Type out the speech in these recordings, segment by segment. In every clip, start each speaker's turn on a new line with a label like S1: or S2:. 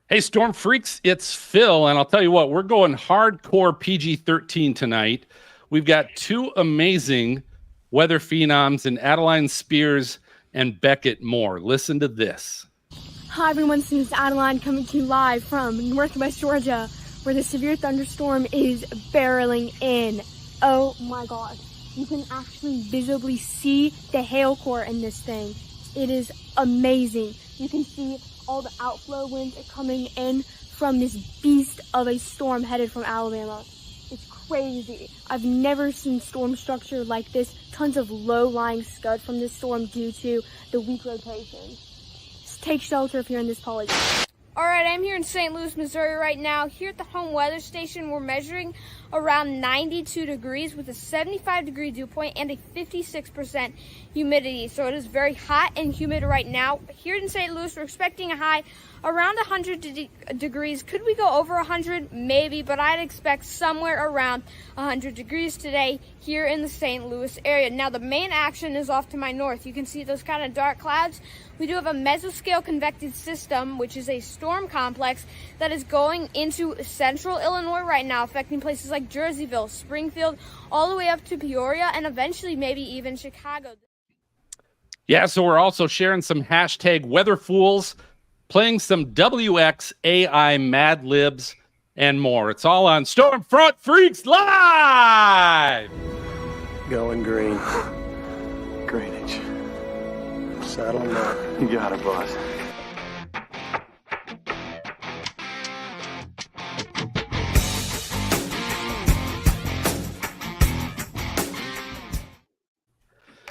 S1: Hey, Storm Freaks, it's Phil, and I'll tell you what, we're going hardcore PG-13 tonight. We've got two amazing weather phenoms in Adeline Spears and Beckett Moore. Listen to this.
S2: Hi everyone, this is Adeline coming to you live from Northwest Georgia, where the severe thunderstorm is barreling in. Oh my god, you can actually visibly see the hail core in this thing. It is amazing. You can see all the outflow winds are coming in from this beast of a storm headed from Alabama. It's crazy. I've never seen storm structure like this. Tons of low-lying scud from this storm due to the weak rotation. Just take shelter if you're in this poly.
S3: All right, I'm here in St. Louis, Missouri right now. Here at the home weather station, we're measuring around 92 degrees with a 75-degree dew point and a 56% humidity. So it is very hot and humid right now. Here in St. Louis, we're expecting a high around 100 degrees. Could we go over 100? Maybe, but I'd expect somewhere around 100 degrees today here in the St. Louis area. Now, the main action is off to my north. You can see those kind of dark clouds. We do have a mesoscale convective system, which is a storm complex that is going into central Illinois right now, affecting places like Jerseyville, Springfield, all the way up to Peoria, and eventually maybe even Chicago.
S1: Yeah, so we're also sharing some hashtag weather fools, playing some WXAI Mad Libs, and more. It's all on Stormfront Freaks Live!
S4: Going green. Greenwich. Saddling up. You got it, boss.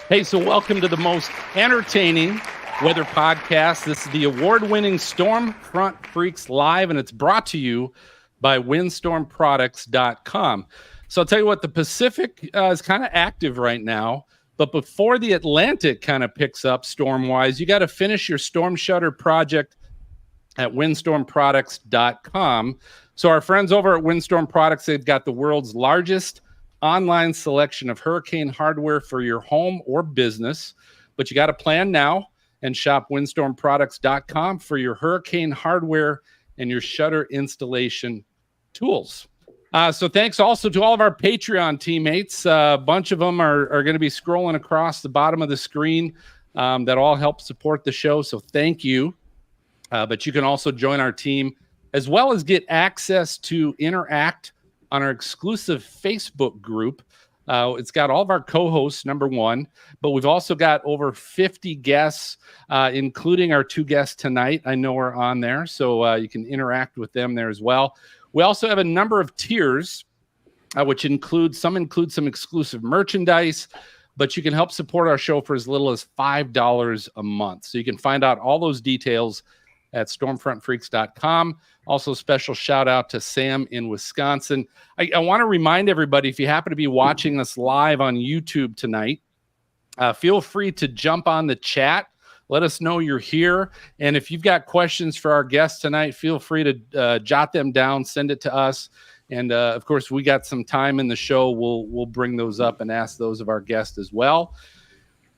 S1: Hey, so welcome to the most entertaining weather podcast. This is the award-winning Stormfront Freaks Live, and it's brought to you by windstormproducts.com. So I'll tell you what, the Pacific is kind of active right now, but before the Atlantic kind of picks up storm-wise, you got to finish your storm shutter project at windstormproducts.com. So our friends over at Windstorm Products, they've got the world's largest online selection of hurricane hardware for your home or business, but you got to plan now and shop windstormproducts.com for your hurricane hardware and your shutter installation tools. So thanks also to all of our Patreon teammates. A bunch of them are going to be scrolling across the bottom of the screen that all help support the show. So thank you. But you can also join our team as well as get access to interact on our exclusive Facebook group. It's got all of our co-hosts, number one, but we've also got over 50 guests, including our two guests tonight. I know are on there, so you can interact with them there as well. We also have a number of tiers, which include some exclusive merchandise, but you can help support our show for as little as $5 a month. So you can find out all those details at stormfrontfreaks.com. Also, special shout out to Sam in Wisconsin. I want to remind everybody, if you happen to be watching us live on YouTube tonight, feel free to jump on the chat. Let us know you're here. And if you've got questions for our guests tonight, feel free to jot them down, send it to us. And of course, we got some time in the show. We'll bring those up and ask those of our guests as well.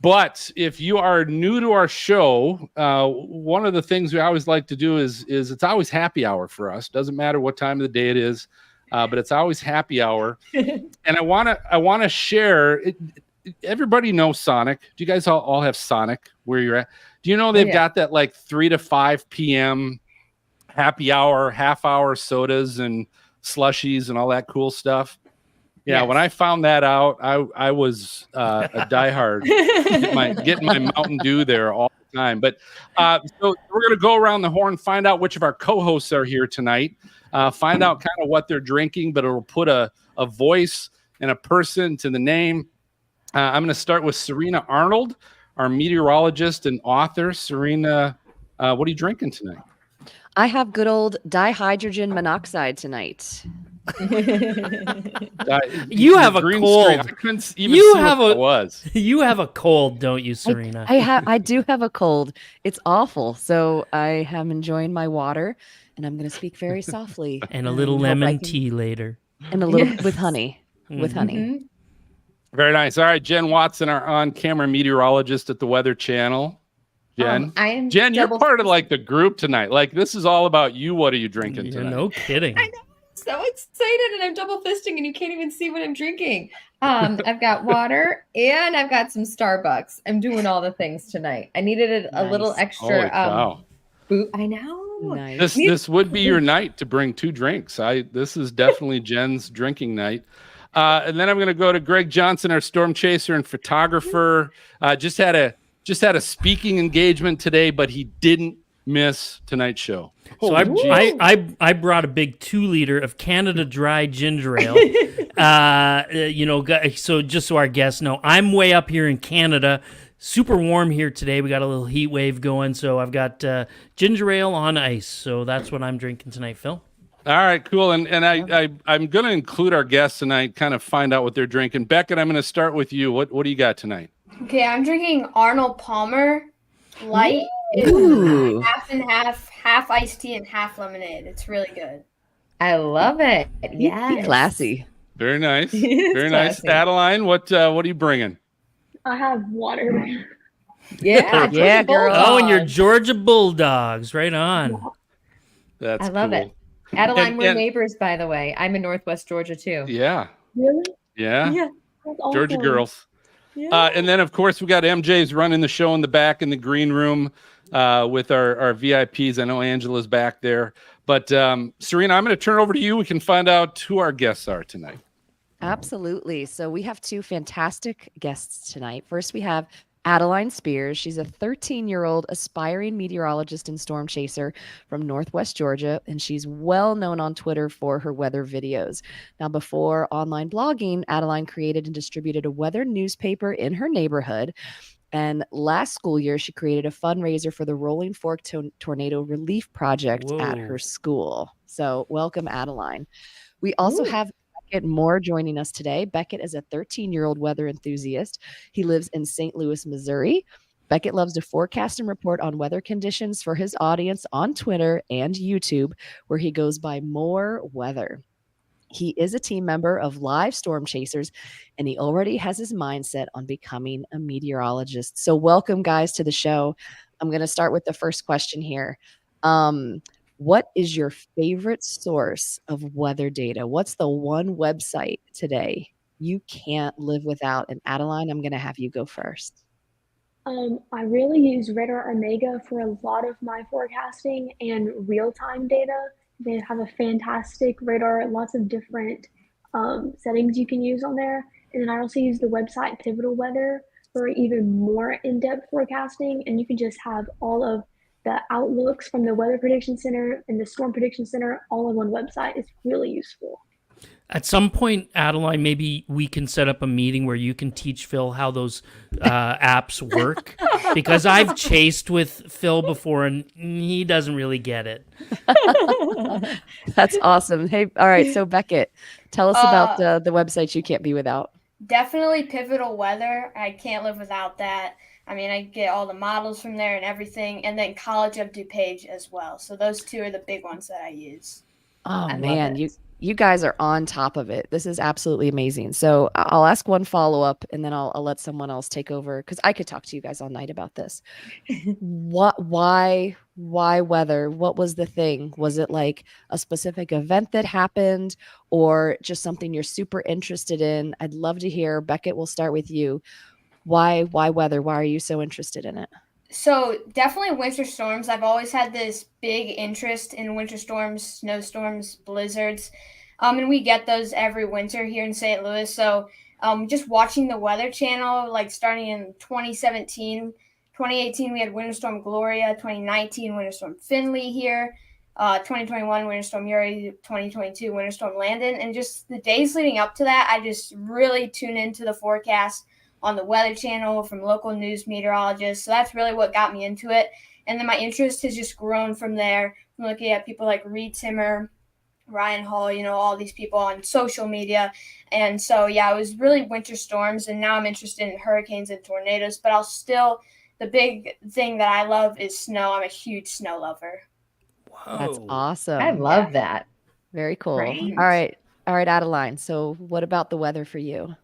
S1: But if you are new to our show, one of the things we always like to do is it's always happy hour for us. Doesn't matter what time of the day it is, but it's always happy hour. And I want to share it. Everybody knows Sonic. Do you guys all have Sonic where you're at? Do you know they've got that like 3 to 5 p.m. happy hour, half hour sodas and slushies and all that cool stuff? Yeah, yes. When I found that out, I was a diehard, getting my Mountain Dew there all the time. But so we're going to go around the horn, find out which of our co-hosts are here tonight, find out kind of what they're drinking, but it'll put a voice and a person to the name. I'm going to start with Serena Arnold, our meteorologist and author. Serena, what are you drinking tonight?
S5: I have good old dihydrogen monoxide tonight.
S6: You have a cold.
S1: I couldn't even see what it was.
S6: You have a cold, don't you, Serena?
S5: I do have a cold. It's awful. So I am enjoying my water, and I'm going to speak very softly.
S6: And a little lemon tea later.
S5: And a little with honey. With honey.
S1: Very nice. All right, Jen Watson, our on-camera meteorologist at the Weather Channel. Jen?
S7: I am
S1: Jen, you're
S7: double
S1: part of like the group tonight. Like this is all about you. What are you drinking
S6: Yeah,
S1: tonight?
S6: no kidding.
S7: I know. I'm so excited, and I'm double fisting, and you can't even see what I'm drinking. I've got water and I've got some Starbucks. I'm doing all the things tonight. I needed a little
S5: Nice.
S7: extra
S1: Holy cow.
S7: food. I know.
S5: Nice.
S1: This would be your night to bring 2 drinks. This is definitely Jen's drinking night. And then I'm going to go to Greg Johnson, our storm chaser and photographer. Just had a speaking engagement today, but he didn't miss tonight's show.
S6: So I brought a big 2-liter of Canada Dry ginger ale. So just so our guests know, I'm way up here in Canada. Super warm here today. We got a little heat wave going, so I've got ginger ale on ice. So that's what I'm drinking tonight, Phil.
S1: All right, cool. And I'm going to include our guests tonight, kind of find out what they're drinking. Beckett, I'm going to start with you. What do you got tonight?
S3: Okay, I'm drinking Arnold Palmer Light.
S5: Ooh.
S3: Half and half iced tea and half lemonade. It's really good.
S7: I love it. Yeah.
S5: Classy.
S1: Very nice.
S7: It's
S1: Very nice.
S7: classy.
S1: Adeline, what are you bringing?
S2: I have water.
S7: Yeah.
S5: Yeah, girl.
S6: Oh, and your Georgia Bulldogs. Right on.
S1: That's
S7: I love
S1: cool.
S7: it. Adeline, we're
S1: And-
S7: neighbors, by the way. I'm in Northwest Georgia too.
S1: Yeah.
S2: Really?
S1: Yeah.
S2: That's awesome.
S1: Georgia girls. And then, of course, we got MJ's running the show in the back in the green room with our VIPs. I know Angela's back there. But Serena, I'm going to turn it over to you. We can find out who our guests are tonight.
S5: Absolutely. So we have 2 fantastic guests tonight. First, we have Adeline Spears. She's a 13-year-old aspiring meteorologist and storm chaser from Northwest Georgia, and she's well known on Twitter for her weather videos. Now, before online blogging, Adeline created and distributed a weather newspaper in her neighborhood. And last school year, she created a fundraiser for the Rolling Fork Tornado Relief Project at
S6: Whoa.
S5: her school. So welcome, Adeline. We also have Beckett Moore joining us today. Beckett is a 13-year-old weather enthusiast. He lives in St. Louis, Missouri. Beckett loves to forecast and report on weather conditions for his audience on Twitter and YouTube, where he goes by More Weather. He is a team member of Live Storm Chasers, and he already has his mindset on becoming a meteorologist. So welcome, guys, to the show. I'm going to start with the first question here. What is your favorite source of weather data? What's the one website today you can't live without? And Adeline, I'm going to have you go first.
S2: I really use Radar Omega for a lot of my forecasting and real-time data. They have a fantastic radar, lots of different settings you can use on there. And then I also use the website Pivotal Weather for even more in-depth forecasting. And you can just have all of the outlooks from the Weather Prediction Center and the Storm Prediction Center all on one website. It's really useful.
S6: At some point, Adeline, maybe we can set up a meeting where you can teach Phil how those apps work. Because I've chased with Phil before and he doesn't really get it.
S5: That's awesome. Hey, all right. So Beckett, tell us about the websites you can't be without.
S3: Definitely Pivotal Weather. I can't live without that. I mean, I get all the models from there and everything, and then College of DuPage as well. So those 2 are the big ones that I use.
S5: Oh man, you guys are on top of it. This is absolutely amazing. So I'll ask one follow-up and then I'll let someone else take over because I could talk to you guys all night about this. Why weather? What was the thing? Was it like a specific event that happened or just something you're super interested in? I'd love to hear. Beckett, we'll start with you. Why weather? Why are you so interested in it?
S3: So definitely winter storms. I've always had this big interest in winter storms, snowstorms, blizzards. And we get those every winter here in St. Louis. So just watching the Weather Channel, like starting in 2017, 2018, we had Winter Storm Gloria, 2019, Winter Storm Finley here, 2021, Winter Storm Uri, 2022, Winter Storm Landon. And just the days leading up to that, I just really tune into the forecast on the Weather Channel from local news meteorologists. So that's really what got me into it. And then my interest has just grown from there, from looking at people like Reed Timmer, Ryan Hall, all these people on social media. And so, yeah, it was really winter storms. And now I'm interested in hurricanes and tornadoes. But the big thing that I love is snow. I'm a huge snow lover.
S6: Whoa.
S5: That's awesome.
S7: I love that.
S5: Very cool.
S7: Great.
S5: All right, Adeline. So what about the weather for you?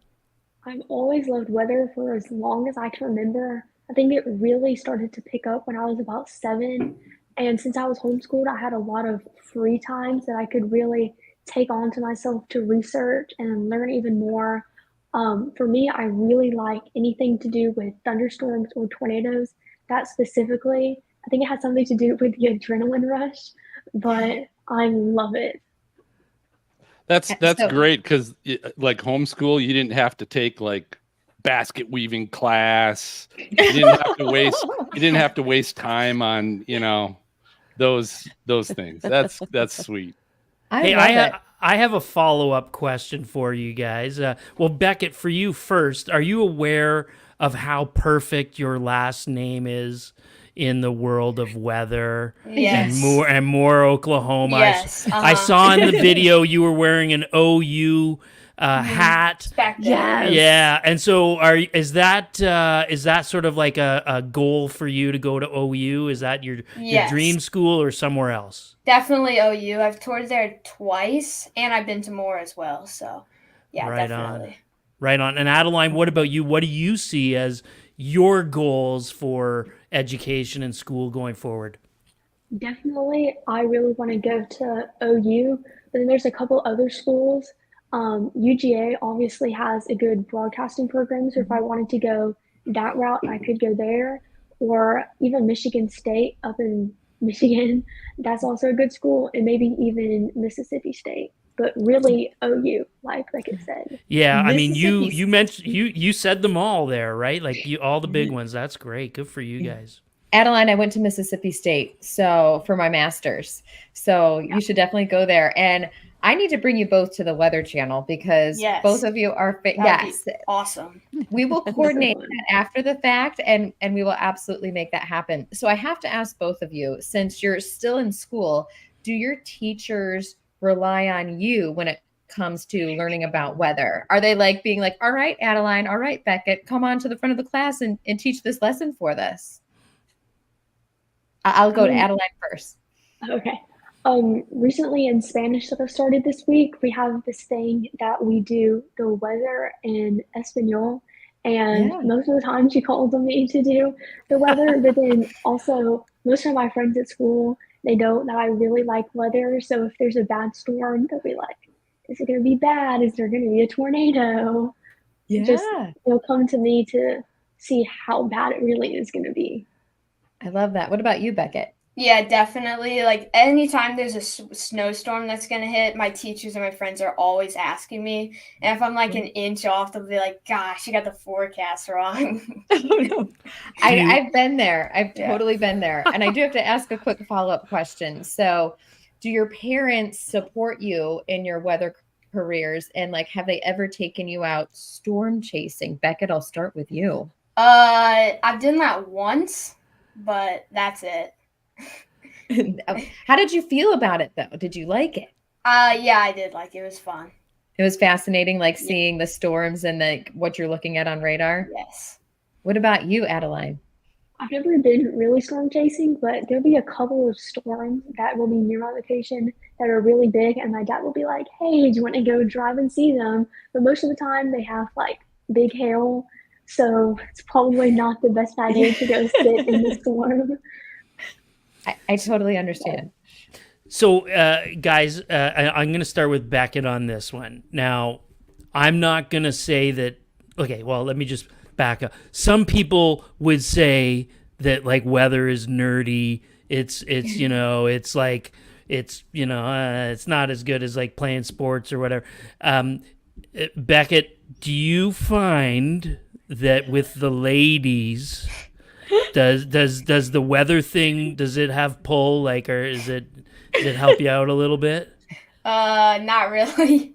S2: I've always loved weather for as long as I can remember. I think it really started to pick up when I was about 7. And since I was homeschooled, I had a lot of free times that I could really take on to myself to research and learn even more. For me, I really like anything to do with thunderstorms or tornadoes. That specifically, I think it has something to do with the adrenaline rush, but I love it.
S1: That's
S7: So-
S1: great because like homeschool, you didn't have to take like basket weaving class. You didn't have to waste time on, those things. That's sweet.
S6: I have a follow-up question for you guys. Well, Beckett, for you first, are you aware of how perfect your last name is in the world of weather
S3: Yes.
S6: and more Oklahoma?
S3: Yes.
S6: I saw in the video you were wearing an OU hat.
S2: Yes.
S6: Yeah, and so is that sort of like a goal for you to go to OU? Is that your dream school or somewhere else?
S3: Definitely OU. I've toured there twice, and I've been to more as well. So, yeah,
S6: Right
S3: definitely.
S6: Right on. And Adeline, what about you? What do you see as your goals for education and school going forward?
S2: Definitely, I really want to go to OU, but then there's a couple other schools. UGA obviously has a good broadcasting program, so if I wanted to go that route, I could go there, or even Michigan State up in Michigan. That's also a good school, and maybe even Mississippi State. But really, OU, like it said.
S6: Yeah, I mean,
S7: Mississippi
S6: you mentioned you said them all there, right? Like all the big ones. That's great. Good for you guys.
S7: Adeline, I went to Mississippi State for my master's. So you should definitely go there. And I need to bring you both to the Weather Channel because both of you are
S3: Awesome.
S7: We will coordinate that after the fact and we will absolutely make that happen. So I have to ask both of you, since you're still in school, do your teachers rely on you when it comes to learning about weather? Are they like being like, all right, Adeline, all right, Beckett, come on to the front of the class and teach this lesson for this? I'll go to Adeline first.
S2: Okay. Recently in Spanish that I've started this week, we have this thing that we do the weather in Espanol. And most of the time she calls on me to do the weather, but then also most of my friends at school, they know that I really like weather. So if there's a bad storm, they'll be like, is it going to be bad? Is there going to be a tornado? They'll come to me to see how bad it really is going to be.
S7: I love that. What about you, Beckett?
S3: Yeah, definitely. Like anytime there's a snowstorm that's going to hit, my teachers and my friends are always asking me. And if I'm like an inch off, they'll be like, gosh, you got the forecast wrong.
S7: I've been there. I've totally been there. And I do have to ask a quick follow-up question. So do your parents support you in your weather careers? And like, have they ever taken you out storm chasing? Beckett, I'll start with you.
S3: I've done that once, but that's it.
S7: How did you feel about it though? Did you like it?
S3: Yeah, I did like it. It was fun.
S7: It was fascinating, like seeing the storms and like what you're looking at on radar.
S3: Yes.
S7: What about you, Adeline?
S2: I've never been really storm chasing, but there'll be a couple of storms that will be near my location that are really big, and my dad will be like, hey, do you want to go drive and see them? But most of the time they have like big hail, so it's probably not the best idea to go sit in the storm.
S7: I totally understand.
S6: So, guys, I'm going to start with Beckett on this one. Now, I'm not going to say that. Okay, well, let me just back up. Some people would say that like weather is nerdy. It's it's like it's not as good as like playing sports or whatever. Beckett, do you find that with the ladies? Does the weather thing, does it have pull, like, or does it help you out a little bit?
S3: Not really.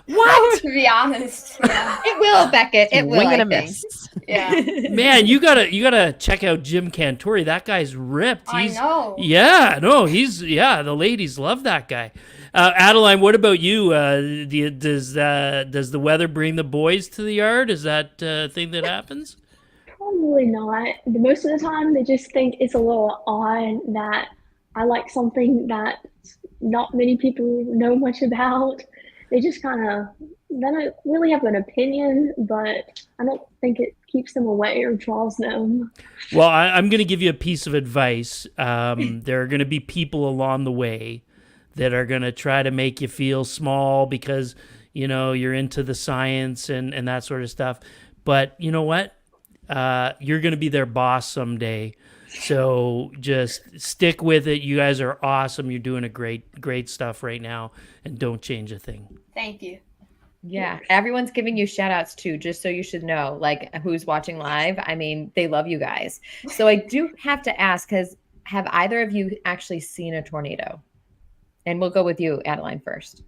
S6: What?
S3: To be honest. Yeah.
S7: It will, Beckett. It will.
S5: Wing and a
S7: think.
S5: miss.
S3: Yeah.
S6: Man, you gotta check out Jim Cantori. That guy's ripped.
S3: I know.
S6: Yeah, no, the ladies love that guy. Adeline, what about you? Does the weather bring the boys to the yard? Is that a thing that happens?
S2: Probably not. Most of the time, they just think it's a little odd that I like something that not many people know much about. they just kind of, they don't really have an opinion, but I don't think it keeps them away or draws them.
S6: Well, I'm going to give you a piece of advice. There are going to be people along the way that are going to try to make you feel small because, you know, you're into the science and that sort of stuff. But you know what? You're going to be their boss someday. So just stick with it. You guys are awesome. You're doing a great stuff right now, and don't change a thing.
S3: Thank you.
S7: Yeah, everyone's giving you shout outs too, just so you should know, like who's watching live. I mean, they love you guys. So I do have to ask, have either of you actually seen a tornado? And we'll go with you, Adeline, first.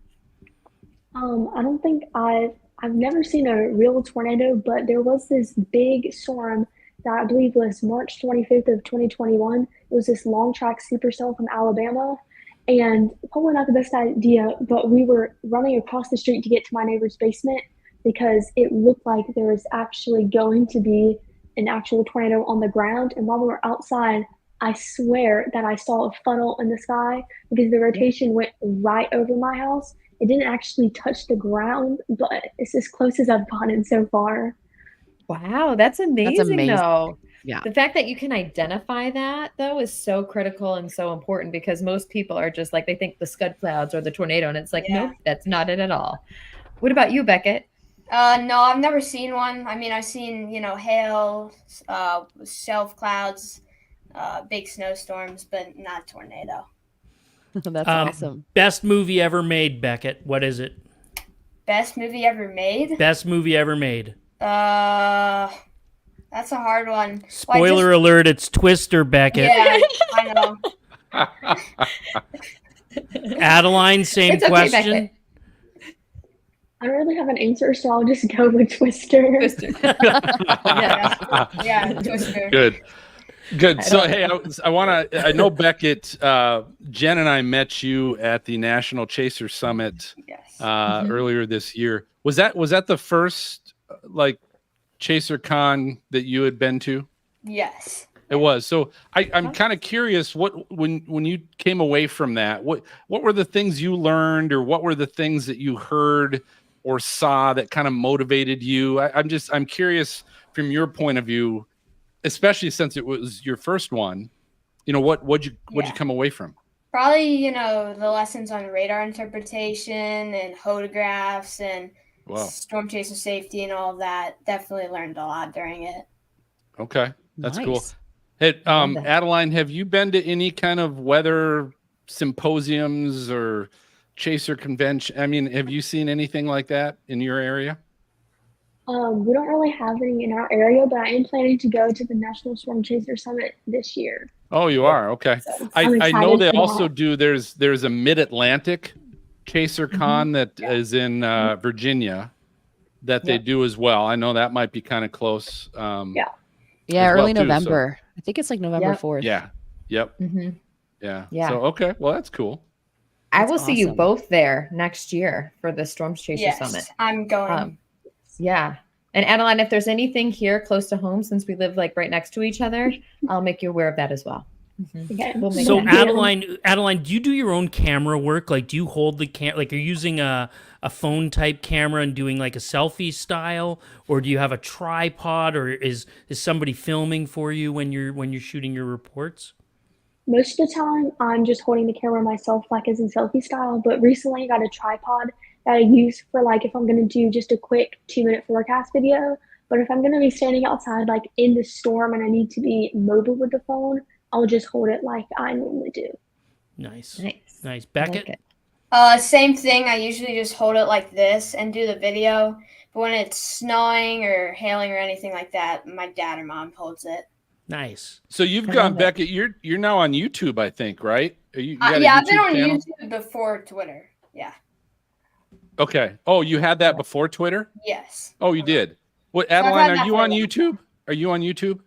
S2: I don't think I've never seen a real tornado, but there was this big storm that I believe was March 25th of 2021. It was this long track supercell from Alabama. And probably not the best idea, but we were running across the street to get to my neighbor's basement because it looked like there was actually going to be an actual tornado on the ground. And while we were outside, I swear that I saw a funnel in the sky because the rotation went right over my house. It didn't actually touch the ground, but it's as close as I've gotten so far.
S7: Wow, that's amazing, though.
S5: Yeah.
S7: The fact that you can identify that, though, is so critical and so important because most people are just like, they think the scud clouds or the tornado, and it's like, nope, that's not it at all. What about you, Beckett?
S3: No, I've never seen one. I mean, I've seen, hail, shelf clouds, big snowstorms, but not tornado.
S5: That's awesome.
S6: Best movie ever made, Beckett. What is it?
S3: Best movie ever made?
S6: Best movie ever made.
S3: That's a hard one.
S6: Spoiler alert, it's Twister, Beckett.
S3: Yeah, I know.
S6: Adeline, same
S7: It's okay,
S6: question.
S7: Beckett.
S2: I don't really have an answer, so I'll just go with Twister.
S7: Twister.
S3: Yeah, Twister.
S1: Good. So, hey, I know Beckett, Jen and I met you at the National Chaser Summit earlier this year. Was that the first, Chaser Con that you had been to?
S3: Yes.
S1: It was. So I'm kind of curious when you came away from that, what were the things you learned or what were the things that you heard or saw that kind of motivated you? I'm curious from your point of view, especially since it was your first one, what'd you come away from?
S3: Probably, the lessons on radar interpretation and photographs and storm chaser safety and all of that. Definitely learned a lot during it.
S1: Okay. That's cool.
S5: Nice.
S1: Hey, Adeline, have you been to any kind of weather symposiums or chaser convention? I mean, have you seen anything like that in your area?
S2: We don't really have any in our area, but I am planning to go to the National Storm Chaser Summit this year.
S1: Oh, you are? Okay.
S2: So
S1: I
S2: I'm
S1: know
S2: excited
S1: they
S2: for
S1: also
S2: that.
S1: do, there's a Mid-Atlantic Chaser Con that is in Virginia that they do as well. I know that might be kind of close.
S5: Yeah,
S1: as
S5: early
S1: well, too,
S5: November. I think it's like November 4th.
S1: Yeah. Yep.
S7: Mm-hmm.
S1: Yeah.
S7: Yeah.
S1: So, okay. Well, that's cool.
S7: I
S5: That's
S7: will see you
S5: awesome.
S7: both there next year for the Storm Chaser
S3: Yes,
S7: Summit.
S3: I'm going.
S7: Yeah. And Adeline, if there's anything here close to home, since we live right next to each other, I'll make you aware of that as well. Mm-hmm.
S2: Okay.
S7: We'll make
S6: So
S7: that.
S6: Adeline, do you do your own camera work? Like, do you hold the camera? Like, are you using a phone type camera and doing like a selfie style, or do you have a tripod, or is somebody filming for you when you're shooting your reports?
S2: Most of the time, I'm just holding the camera myself, as in selfie style. But recently, I got a tripod that I use for if I'm going to do just a quick 2-minute forecast video. But if I'm going to be standing outside, in the storm, and I need to be mobile with the phone, I'll just hold it like I normally do.
S6: Nice.
S7: Nice.
S6: Beckett?
S7: Like it.
S3: Same thing. I usually just hold it like this and do the video. But when it's snowing or hailing or anything like that, my dad or mom holds it.
S6: Nice.
S1: So you've
S7: I
S1: gone,
S7: love it.
S1: Beckett, you're now on YouTube, I think, right? You got a
S3: Yeah, I've been on
S1: channel?
S3: YouTube before Twitter. Yeah.
S1: Okay. Oh, you had that before Twitter?
S3: Yes.
S1: Oh, you did. What,
S3: I've
S1: Adeline,
S3: had
S1: are
S3: that
S1: you
S3: for a
S1: on
S3: while.
S1: YouTube? Are you on YouTube?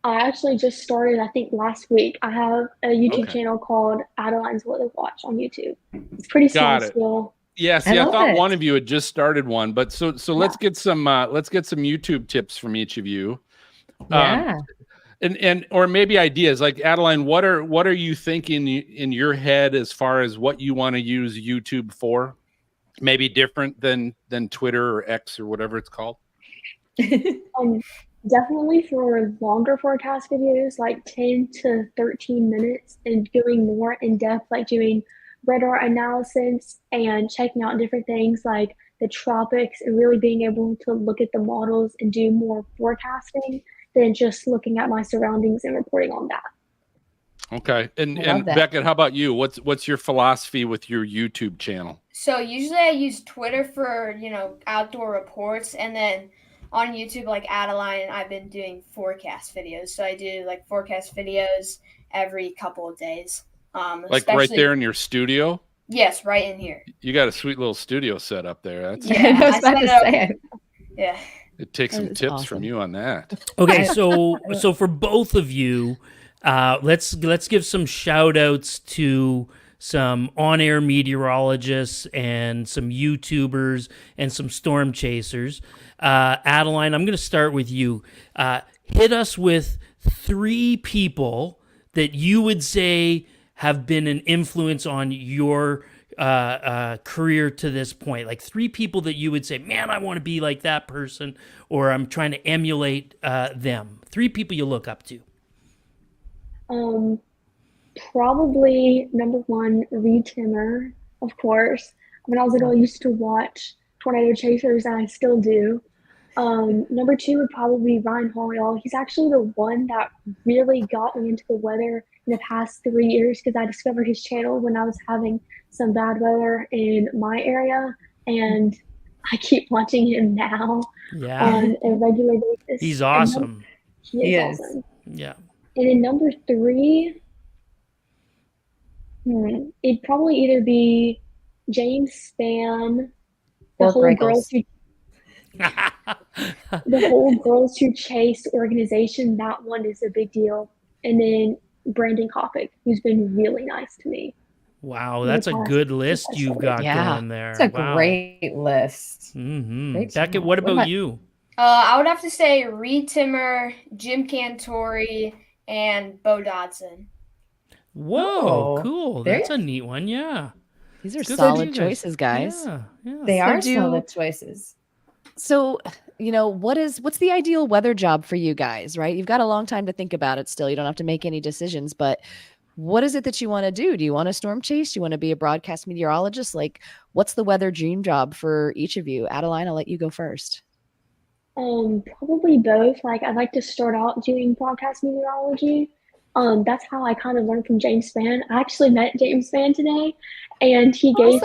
S2: I actually just started, I think, last week. I have a YouTube
S1: Okay.
S2: channel called Adeline's Weather Watch on YouTube. It's pretty small
S1: Got it.
S2: still.
S1: Yeah, see, I
S7: love
S1: thought
S7: it.
S1: one of you had just started one, but so let's get some YouTube tips from each of you.
S7: Yeah.
S1: And or maybe ideas. Like Adeline, what are you thinking in your head as far as what you want to use YouTube for? maybe different than Twitter or X or whatever it's called?
S2: Definitely for longer forecast videos, like 10 to 13 minutes, and going more in depth, like doing radar analysis and checking out different things like the tropics, and really being able to look at the models and do more forecasting than just looking at my surroundings and reporting on that.
S1: Okay. And
S7: that.
S1: Beckett, how about you? What's your philosophy with your YouTube channel?
S3: So usually I use Twitter for, outdoor reports, and then on YouTube, like Adeline, I've been doing forecast videos. So I do like forecast videos every couple of days.
S1: Like right there in your studio?
S3: Yes, right in here.
S1: You got a sweet little studio set up there. That's
S7: I was about to say it.
S3: Yeah.
S1: It takes some
S5: That's
S1: tips
S5: awesome.
S1: from you on that.
S6: Okay, so for both of you, let's give some shout outs to some on-air meteorologists and some YouTubers and some storm chasers. Adeline, I'm going to start with you. Hit us with 3 people that you would say have been an influence on your career to this point. Like 3 people that you would say, man, I want to be like that person, or I'm trying to emulate them. 3 people you look up to.
S2: Probably number 1, Reed Timmer, of course. When I was little, I used to watch Tornado Chasers, and I still do. Number 2 would probably be Ryan Hoyle. He's actually the one that really got me into the weather in the past 3 years, because I discovered his channel when I was having some bad weather in my area, and I keep watching him now on a regular basis.
S6: He's awesome.
S2: He is awesome.
S6: Yeah.
S2: And then number 3, it'd probably either be James Spann, the whole Girls Who Chase organization. That one is a big deal. And then Brandon Kopic, who's been really nice to me.
S6: Wow, that's a good list you've got going there.
S7: It's a great list.
S6: Mm-hmm.
S7: Great
S6: Beckett,
S7: job.
S6: what about you?
S3: I would have to say Reed Timmer, Jim Cantori, and Bo Dodson.
S6: Whoa, cool. That's a neat one. Yeah.
S5: These are solid choices, guys.
S6: Yeah.
S7: They are solid choices.
S5: So, what's the ideal weather job for you guys, right? You've got a long time to think about it still. You don't have to make any decisions, but what is it that you want to do? Do you want to storm chase? Do you want to be a broadcast meteorologist? Like, what's the weather dream job for each of you? Adeline, I'll let you go first.
S2: Probably both. Like, I'd like to start out doing broadcast meteorology. That's how I kind of learned from James Spann. I actually met James Spann today, and he gave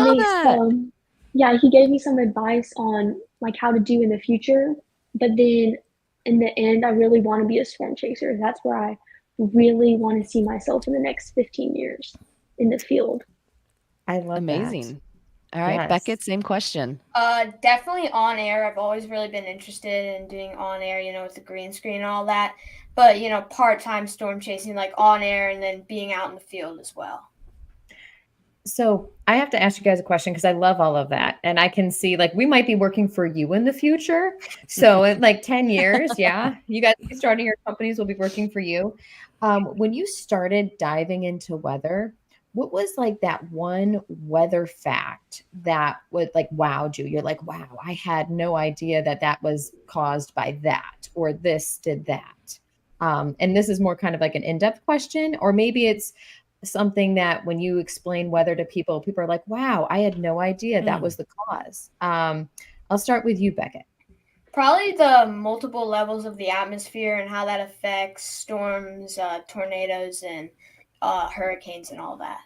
S2: me some advice on like how to do in the future. But then in the end, I really want to be a storm chaser. That's where I really want to see myself in the next 15 years in the field.
S7: I love
S5: Amazing. All right, Beckett, same question.
S3: Definitely on air. I've always really been interested in doing on air, with the green screen and all that. But, part-time storm chasing, like on air, and then being out in the field as well.
S7: So I have to ask you guys a question, because I love all of that. And I can see like we might be working for you in the future. So in like 10 years, you guys starting your companies will be working for you. When you started diving into weather, what was like that one weather fact that would like wowed you? You're like, wow, I had no idea that was caused by that, or this did that. And this is more kind of like an in-depth question, or maybe it's something that when you explain weather to people are like, wow, I had no idea that was the cause. I'll start with you, Beckett.
S3: Probably the multiple levels of the atmosphere and how that affects storms, tornadoes, and hurricanes and all that.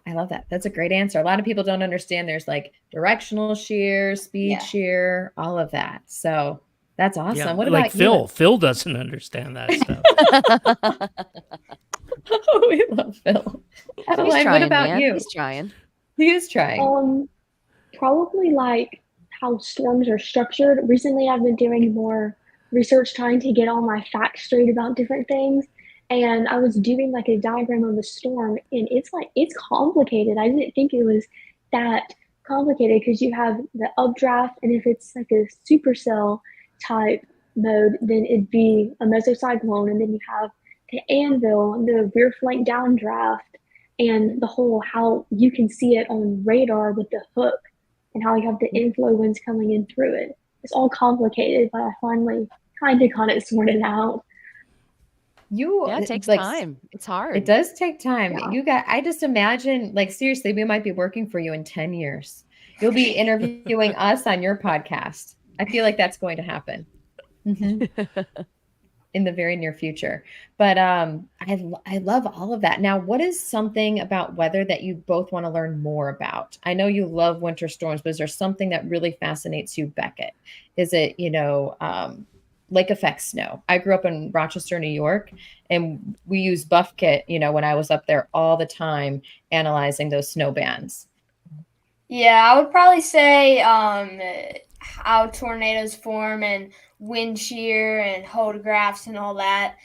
S7: I love that. That's a great answer. A lot of people don't understand there's like directional shear, speed shear, all of that. So that's awesome.
S6: Yeah,
S7: what
S6: like
S7: about you?
S6: Phil doesn't understand that stuff.
S7: We love Phil. Adeline, what about you?
S5: He's trying.
S7: He is trying.
S2: Probably like how storms are structured. Recently, I've been doing more research trying to get all my facts straight about different things. And I was doing like a diagram of the storm, and it's complicated. I didn't think it was that complicated, because you have the updraft, and if it's like a supercell type mode, then it'd be a mesocyclone, and then you have the anvil, the rear flank downdraft, and the whole how you can see it on radar with the hook and how you have the inflow winds coming in through it. It's all complicated, but I finally kind of got it sorted out.
S5: Yeah, it takes time. It's hard.
S7: It does take time.
S2: Yeah.
S7: I just imagine, like, seriously, we might be working for you in 10 years. You'll be interviewing us on your podcast. I feel like that's going to happen in the very near future. But I love all of that. Now, what is something about weather that you both want to learn more about? I know you love winter storms, but is there something that really fascinates you, Beckett? Is it, lake effect snow? I grew up in Rochester, New York, and we used buff kit, when I was up there all the time analyzing those snow bands.
S3: Yeah, I would probably say how tornadoes form and wind shear and hodographs and all that,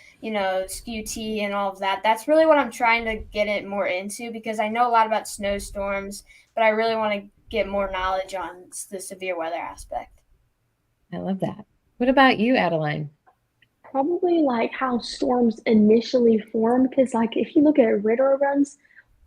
S3: skew T and all of that. That's really what I'm trying to get it more into, because I know a lot about snowstorms, but I really want to get more knowledge on the severe weather aspect.
S7: I love that. What about you, Adeline?
S2: Probably like how storms initially form, because like if you look at radar runs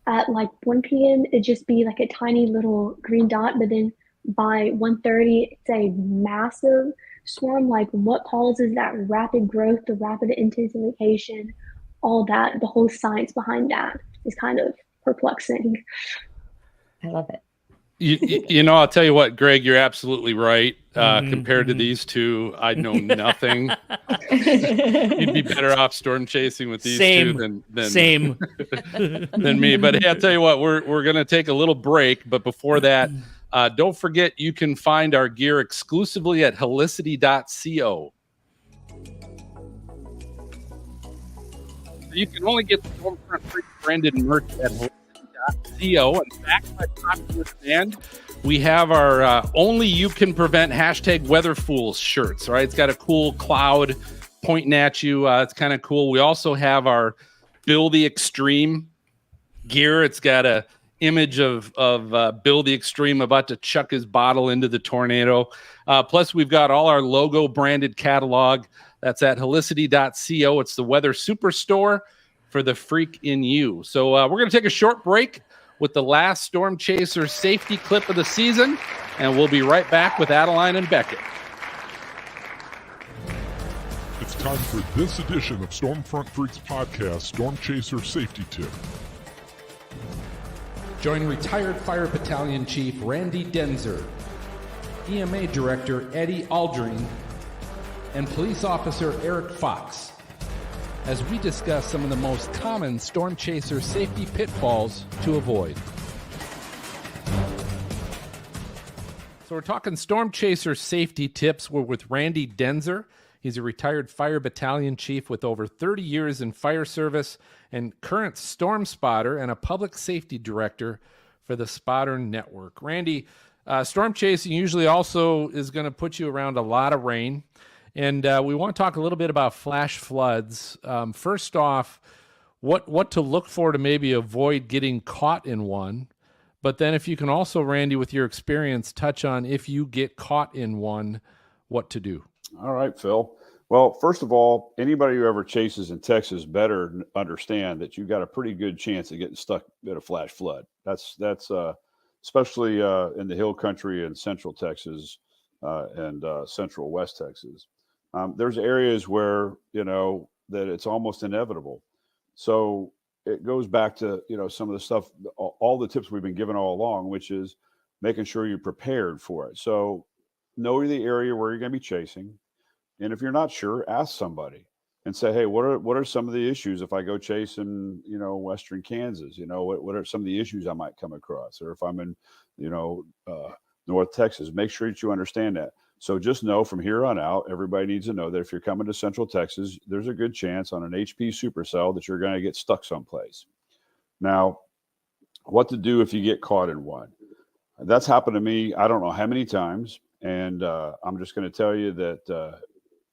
S2: at like 1 p.m., it'd just be like a tiny little green dot, but then by 1:30, it's a massive storm. Like what causes that rapid growth, the rapid intensification, all that, the whole science behind that is kind of perplexing.
S7: I love it.
S1: I'll tell you what, Greg, you're absolutely right. Compared to these two, I know nothing. You'd be better off storm chasing with these two than than me. But hey, I'll tell you what, we're going to take a little break. But before that, don't forget you can find our gear exclusively at helicity.co. You can only get the Stormfront Freak branded merch at helicity.co. And backed by popular demand, we have our Only You Can Prevent #WeatherFools shirts. Right, it's got a cool cloud pointing at you. It's kind of cool. We also have our Bill the Extreme gear. It's got a image of Bill the Extreme about to chuck his bottle into the tornado. Plus, we've got all our logo branded catalog. That's at helicity.co. It's the Weather Superstore for the freak in you. So we're going to take a short break with the last Storm Chaser safety clip of the season, and we'll be right back with Adeline and Beckett.
S8: It's time for this edition of Stormfront Freaks podcast, Storm Chaser Safety Tip.
S9: Join retired Fire Battalion Chief Randy Denzer, EMA Director Eddie Aldring, and Police Officer Eric Fox as we discuss some of the most common storm chaser safety pitfalls to avoid. So we're talking storm chaser safety tips. We're with Randy Denzer. He's a retired Fire Battalion Chief with over 30 years in fire service and current storm spotter and a public safety director for the Spotter Network. Randy, storm chasing usually also is going to put you around a lot of rain. And we want to talk a little bit about flash floods. First off, what to look for to maybe avoid getting caught in one. But then if you can also, Randy, with your experience, touch on if you get caught in one, what to do.
S10: All right, Phil. Well, first of all, anybody who ever chases in Texas better understand that you've got a pretty good chance of getting stuck in a flash flood. That's especially in the hill country in central Texas and central West Texas. There's areas where, that it's almost inevitable. So it goes back to, some of the stuff, all the tips we've been given all along, which is making sure you're prepared for it. So know the area where you're going to be chasing. And if you're not sure, ask somebody and say, hey, what are some of the issues if I go chasing, Western Kansas? What are some of the issues I might come across? Or if I'm in, North Texas, make sure that you understand that. So just know from here on out, everybody needs to know that if you're coming to Central Texas, there's a good chance on an HP supercell that you're going to get stuck someplace. Now, what to do if you get caught in one? That's happened to me, I don't know how many times. And I'm just going to tell you that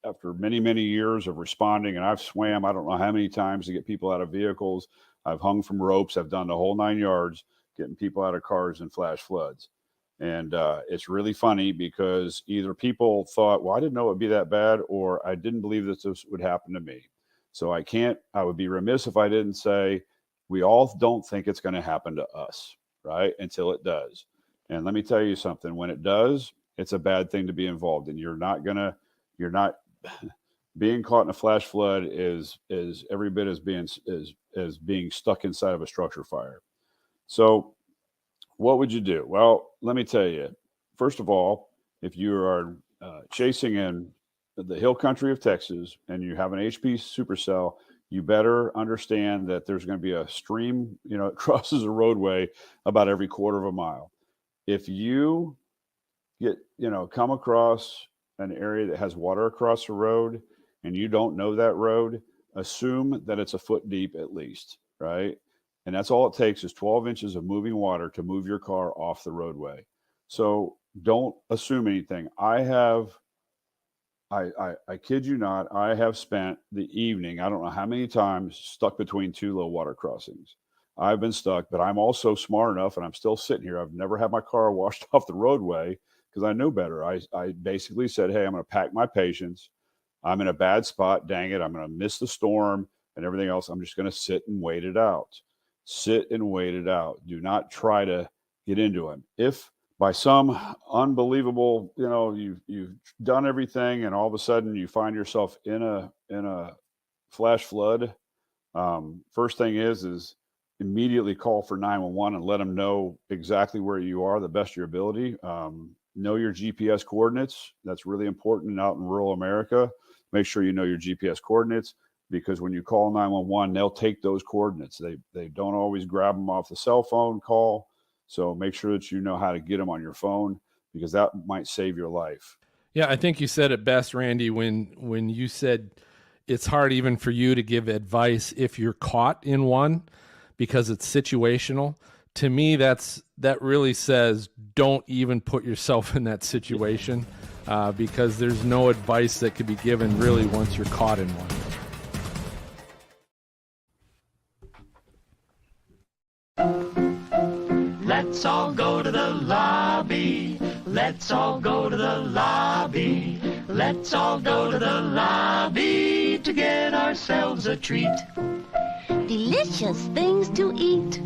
S10: after many, many years of responding, and I've swam, I don't know how many times to get people out of vehicles. I've hung from ropes. I've done the whole 9 yards, getting people out of cars in flash floods. And it's really funny because either people thought, well, I didn't know it would be that bad, or I didn't believe that this would happen to me. So I would be remiss if I didn't say, we all don't think it's going to happen to us, right? Until it does. And let me tell you something, when it does, it's a bad thing to be involved in. You're not being caught in a flash flood is every bit as being stuck inside of a structure fire. So what would you do? Well, let me tell you, first of all, if you are chasing in the hill country of Texas and you have an HP supercell, you better understand that there's going to be a stream, it crosses a roadway about every quarter of a mile. If you come across an area that has water across the road and you don't know that road, assume that it's a foot deep at least, right? And that's all it takes is 12 inches of moving water to move your car off the roadway. So don't assume anything. I kid you not, I have spent the evening, I don't know how many times, stuck between two low water crossings. I've been stuck, but I'm also smart enough, and I'm still sitting here. I've never had my car washed off the roadway because I knew better. I basically said, hey, I'm going to pack my patience. I'm in a bad spot. Dang it. I'm going to miss the storm and everything else. I'm just going to sit and wait it out. Sit and wait it out. Do not try to get into it. If by some unbelievable, you've done everything and all of a sudden you find yourself in a flash flood, first thing is immediately call for 911 and let them know exactly where you are, the best of your ability. Know your GPS coordinates. That's really important out in rural America. Make sure you know your GPS coordinates, because when you call 911, they'll take those coordinates. They don't always grab them off the cell phone call. So make sure that you know how to get them on your phone, because that might save your life.
S9: Yeah, I think you said it best, Randy, when you said it's hard even for you to give advice if you're caught in one, because it's situational. To me, that really says don't even put yourself in that situation, because there's no advice that could be given really once you're caught in one.
S11: Let's all go to the lobby. Let's all go to the lobby. Let's all go to the lobby to get ourselves a treat.
S12: Delicious things to eat.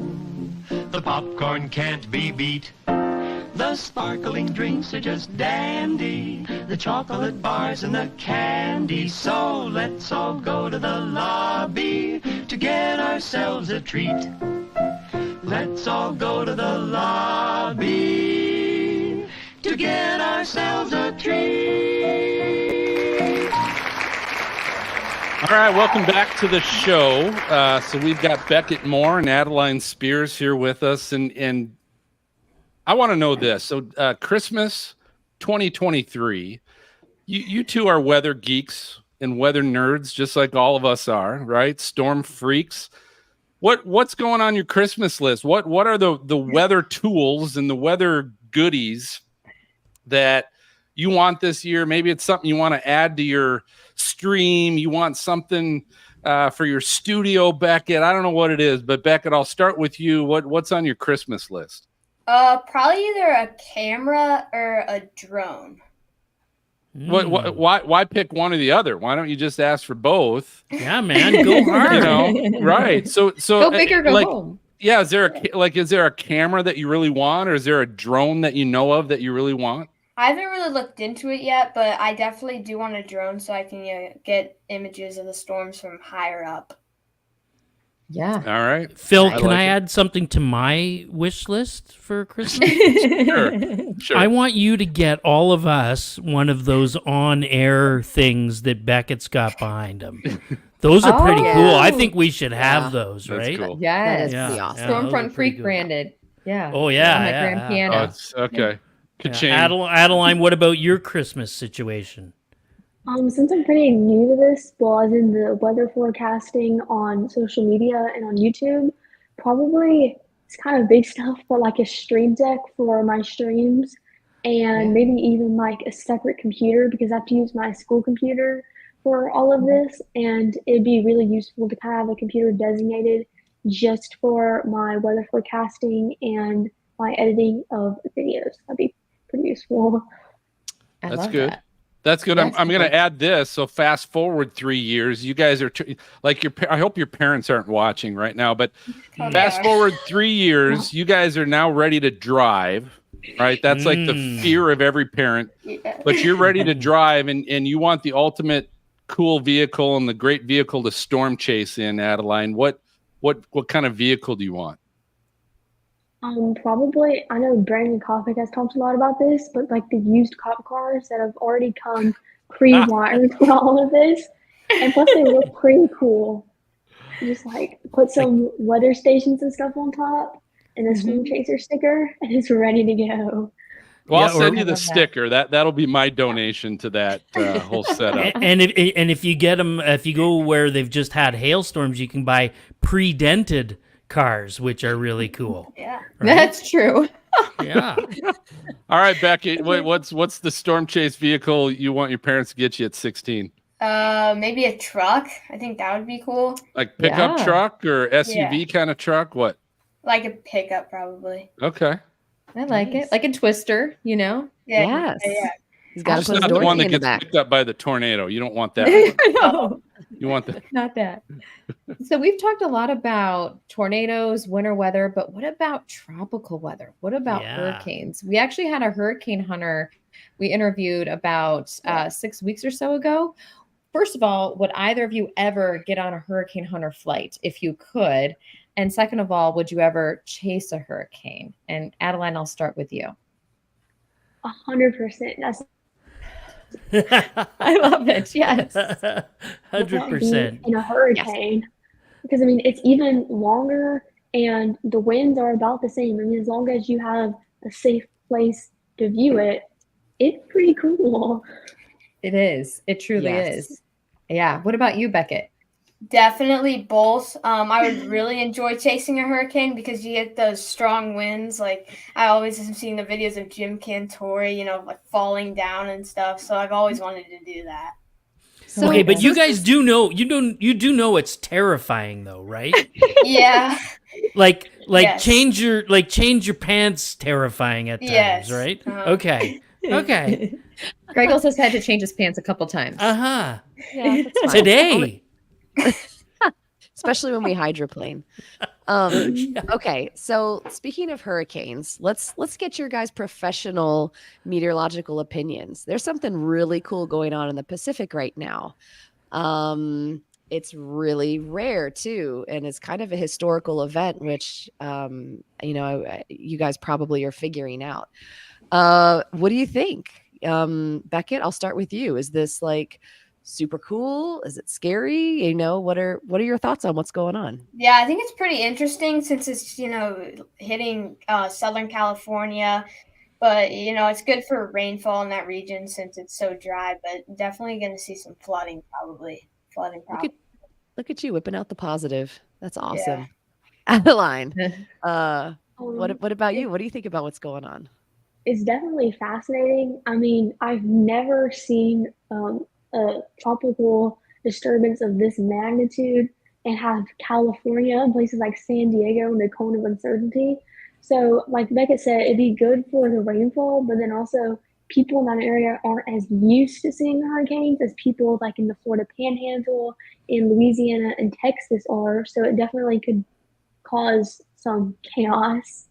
S11: The popcorn can't be beat. The sparkling drinks are just dandy. The chocolate bars and the candy. So let's all go to the lobby to get ourselves a treat. Let's all go to the lobby to get ourselves a treat.
S1: All right, welcome back to the show. So we've got Beckett Moore and Adeline Spears here with us, and I want to know this. So Christmas 2023, you two are weather geeks and weather nerds, just like all of us are, right? Storm freaks. What's going on your Christmas list? What are the weather tools and the weather goodies that you want this year? Maybe it's something you want to add to your stream. You want something for your studio, Beckett. I don't know what it is, but Beckett, I'll start with you. What's on your Christmas list?
S3: Probably either a camera or a drone.
S1: Why pick one or the other? Why don't you just ask for both?
S6: Yeah, man, go hard.
S1: Right. So
S7: go big or go home.
S1: Yeah, is there a camera that you really want, or is there a drone that you know of that you really want?
S3: I haven't really looked into it yet, but I definitely do want a drone so I can get images of the storms from higher up.
S7: Yeah.
S1: All right.
S6: Phil, can I add something to my wish list for Christmas?
S1: Sure.
S6: I want you to get all of us one of those on-air things that Beckett's got behind him. Those are pretty cool. I think we should have those, right?
S1: Cool.
S7: Yes.
S5: That is pretty awesome.
S7: Stormfront Freak branded. Yeah.
S6: Oh, yeah.
S7: On my grand piano.
S1: Okay.
S6: Adeline, what about your Christmas situation?
S2: Since I'm pretty new to this, well, as in the weather forecasting on social media and on YouTube, probably it's kind of big stuff, but like a stream deck for my streams, and maybe even like a separate computer, because I have to use my school computer for all of this, and it'd be really useful to have a computer designated just for my weather forecasting and my editing of videos. That'd be pretty useful.
S1: That's good. That's good. I'm going to add this. So fast forward 3 years. You guys are I hope your parents aren't watching right now, but fast forward 3 years. You guys are now ready to drive. right? That's like the fear of every parent.
S3: Yeah.
S1: But you're ready to drive, and you want the ultimate cool vehicle and the great vehicle to storm chase in, Adeline. What kind of vehicle do you want?
S2: Probably, I know Brandon Coffin has talked a lot about this, but like the used cop cars that have already come pre-wired for all of this, and plus they look pretty cool. Just like put some weather stations and stuff on top, and a Storm Chaser sticker, and it's ready to go.
S1: Well, I'll send you the sticker. That'll be my donation to that whole setup.
S6: And if you get them, if you go where they've just had hailstorms, you can buy pre-dented cars, which are really cool.
S3: Yeah,
S6: right?
S7: That's true.
S6: Yeah.
S1: All right, Beckett, what's the Storm Chase vehicle you want your parents to get you at 16?
S3: Maybe a truck. I think that would be cool.
S1: Like pickup truck or SUV kind of truck? What?
S3: Like a pickup, probably.
S1: Okay.
S7: I like it. Like a Twister, you know?
S3: Yeah.
S5: Yes.
S3: Yeah.
S5: He's got to
S1: Just
S5: put
S1: not
S5: his
S1: the one that
S5: in the
S1: gets
S5: back.
S1: picked up by the tornado. You don't want that.
S7: No,
S1: You want the
S7: not that. So we've talked a lot about tornadoes, winter weather, but what about tropical weather? What about hurricanes? We actually had a hurricane hunter we interviewed about 6 weeks or so ago. First of all, would either of you ever get on a hurricane hunter flight if you could? And second of all, would you ever chase a hurricane? And Adeline, I'll start with you.
S2: 100%. That's
S7: I love it. Yes.
S6: 100%.
S2: in a hurricane, because I mean it's even longer and the winds are about the same. I mean, as long as you have a safe place to view it, it's pretty cool.
S7: It is. It truly is. Yeah. What about you, Beckett?
S3: Definitely both. I would really enjoy chasing a hurricane because you get those strong winds. Like I always have seen the videos of Jim Cantori, like falling down and stuff. So I've always wanted to do that.
S6: So, okay, but you guys do know you do know it's terrifying though, right?
S3: Yeah.
S6: Like
S3: Yes.
S6: change your pants terrifying at times,
S3: Yes.
S6: right?
S3: Uh-huh.
S6: Okay.
S7: Greg also had to change his pants a couple times.
S6: Uh-huh.
S5: Yeah, that's fine.
S6: Today.
S5: Especially when we hydroplane. Okay, so speaking of hurricanes, let's get your guys' professional meteorological opinions. There's something really cool going on in the Pacific right now. It's really rare too, and it's kind of a historical event, which you guys probably are figuring out. What do you think, Beckett? I'll start with you. Is this like super cool? Is it scary? What are your thoughts on what's going on?
S3: Yeah, I think it's pretty interesting since it's, hitting Southern California. But, it's good for rainfall in that region since it's so dry. But definitely going to see some flooding probably.
S5: Look at you whipping out the positive. That's awesome. Yeah. Adeline, what about you? What do you think about what's going on?
S2: It's definitely fascinating. I mean, I've never seen a tropical disturbance of this magnitude and have California and places like San Diego in the cone of uncertainty. So like Beckett said, it'd be good for the rainfall, but then also people in that area aren't as used to seeing hurricanes as people like in the Florida Panhandle, in Louisiana and Texas are. So it definitely could cause some chaos.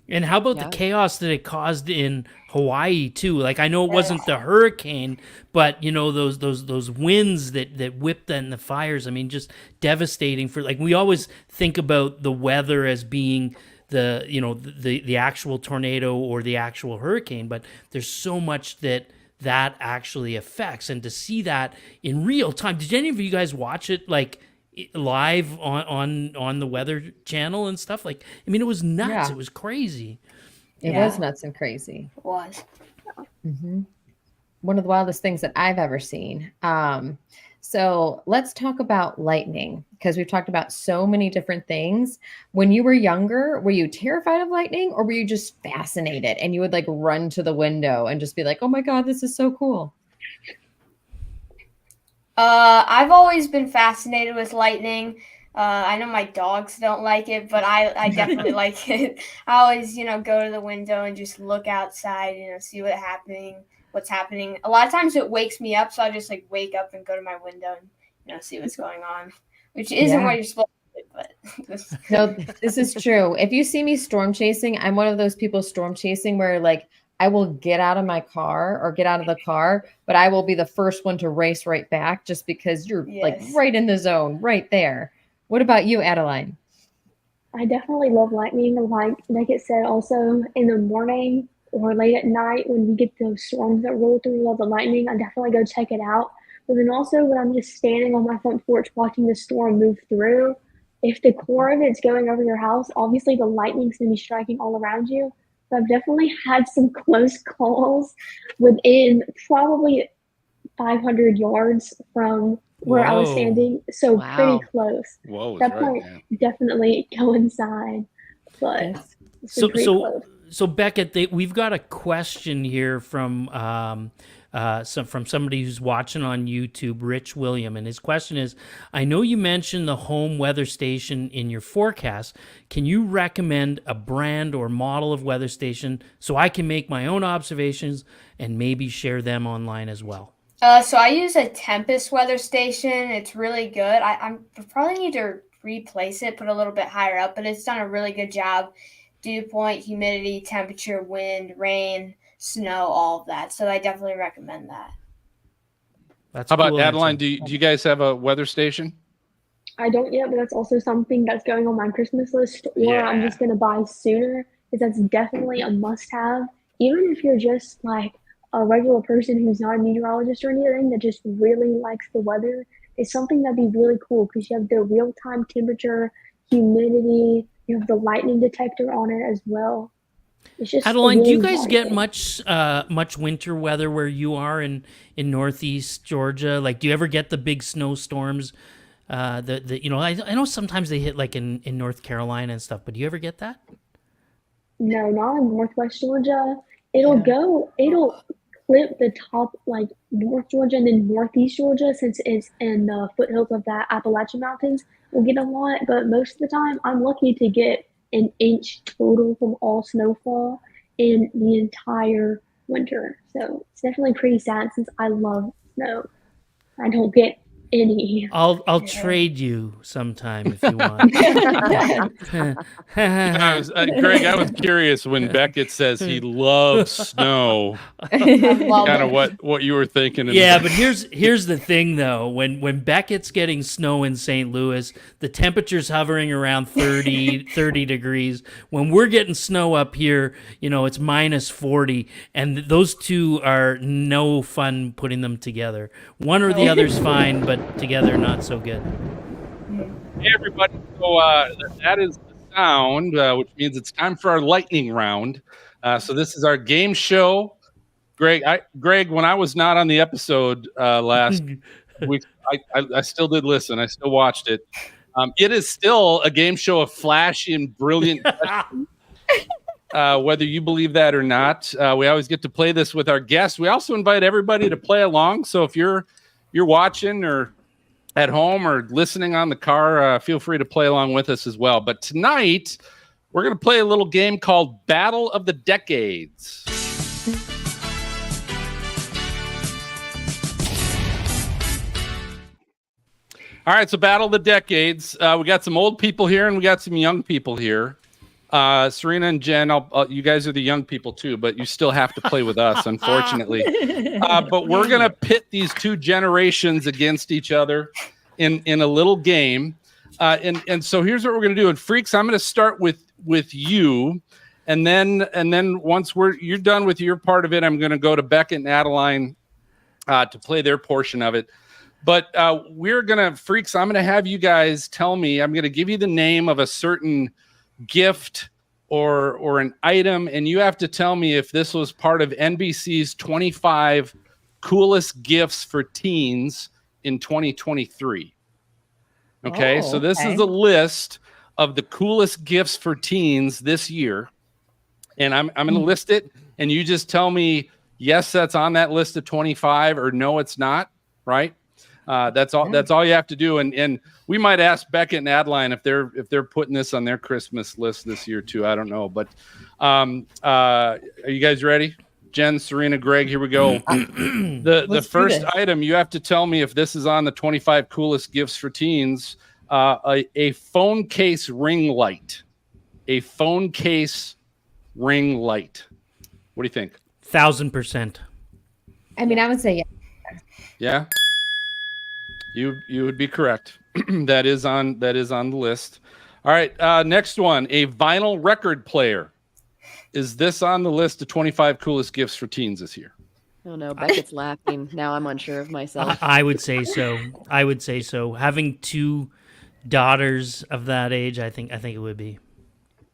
S6: And how about the chaos that it caused in Hawaii too? Like I know it wasn't the hurricane, but those winds that whipped and the fires. I mean, just devastating for we always think about the weather as being the actual tornado or the actual hurricane, but there's so much that actually affects, and to see that in real time. Did any of you guys watch it live on the Weather Channel and stuff? It was nuts.
S7: Yeah.
S6: It was crazy.
S7: It was nuts and crazy.
S3: It was.
S7: Mm-hmm. One of the wildest things that I've ever seen. So let's talk about lightning, because we've talked about so many different things. When you were younger, were you terrified of lightning, or were you just fascinated and you would run to the window and just be like, oh my God, this is so cool?
S3: I've always been fascinated with lightning. I know my dogs don't like it, but I definitely like it. I always, go to the window and just look outside, see what's happening. A lot of times it wakes me up, so I just wake up and go to my window and, see what's going on, which isn't what you're supposed to do, but
S7: No, this is true. If you see me storm chasing, I'm one of those people storm chasing where like I will get out of my car or get out of the car, but I will be the first one to race right back just because you're like right in the zone, right there. What about you, Adeline?
S2: I definitely love lightning. Like Beckett said, also in the morning or late at night when we get those storms that roll through all the lightning, I definitely go check it out. But then also when I'm just standing on my front porch watching the storm move through, if the core of it's going over your house, obviously the lightning's gonna be striking all around you. But I've definitely had some close calls within probably 500 yards from where I was standing, so pretty close.
S1: Whoa,
S2: That point definitely go inside, but
S6: so Beckett, we've got a question here from somebody who's watching on YouTube, Rich William, and his question is: I know you mentioned the home weather station in your forecast. Can you recommend a brand or model of weather station so I can make my own observations and maybe share them online as well?
S3: So I use a Tempest weather station. It's really good. I probably need to replace it, put a little bit higher up, but it's done a really good job. Dew point, humidity, temperature, wind, rain, snow, all of that. So I definitely recommend that.
S1: How about Adeline? Do you guys have a weather station?
S2: I don't yet, but that's also something that's going on my Christmas list, or I'm just going to buy sooner, because that's definitely a must-have. Even if you're just like a regular person who's not a meteorologist or anything that just really likes the weather, it's something that'd be really cool because you have the real-time temperature, humidity, you have the lightning detector on it as well. It's just
S6: Adeline, do you guys get much winter weather where you are in Northeast Georgia? Like, do you ever get the big snowstorms? I know sometimes they hit like in North Carolina and stuff, but do you ever get that?
S2: No, not in Northwest Georgia. It'll clip the top like North Georgia and then Northeast Georgia, since it's in the foothills of the Appalachian Mountains. We'll get a lot, but most of the time I'm lucky to get an inch total from all snowfall in the entire winter. So it's definitely pretty sad since I love snow. I don't get any.
S6: I'll trade you sometime if you want.
S1: Greg, I was curious when Beckett says he loves snow. Kind of what you were thinking.
S6: Yeah, but here's the thing though. When Beckett's getting snow in St. Louis, the temperature's hovering around 30 degrees. When we're getting snow up here, it's minus 40, and those two are no fun putting them together. One or the other's fine, but together not so good.
S1: Hey everybody, so that is the sound, which means it's time for our lightning round. So this is our game show. Greg, when I was not on the episode last week, I still did listen. I still watched it. It is still a game show of flashy and brilliant questions. Whether you believe that or not, we always get to play this with our guests. We also invite everybody to play along. So if you're watching or at home or listening on the car, feel free to play along with us as well. But tonight, we're going to play a little game called Battle of the Decades. All right, so Battle of the Decades. We got some old people here and we got some young people here. Serena and Jen, you guys are the young people too, but you still have to play with us, unfortunately. But we're going to pit these two generations against each other in a little game. And so here's what we're going to do. And Freaks, I'm going to start with you. And then once you're done with your part of it, I'm going to go to Beckett and Adeline to play their portion of it. But Freaks, I'm going to have you guys tell me, I'm going to give you the name of a certain gift or an item, and you have to tell me if this was part of NBC's 25 coolest gifts for teens in 2023. Okay, so this is a list of the coolest gifts for teens this year, and I'm going to list it, and you just tell me yes, that's on that list of 25, or no, it's not. Right? That's all. That's all you have to do, and we might ask Beckett and Adeline if they're putting this on their Christmas list this year too. I don't know, but are you guys ready? Jen, Serena, Greg, here we go. The first item, you have to tell me if this is on the 25 coolest gifts for teens. A phone case ring light. A phone case ring light. What do you think?
S6: 1,000%.
S7: I mean, I would say
S1: Yeah. You would be correct. That is on the list. All right. Next one. A vinyl record player. Is this on the list of 25 coolest gifts for teens this year?
S5: Oh no, Beckett's laughing. Now I'm unsure of myself.
S6: I would say so. I would say so. Having 2 daughters of that age, I think it would be.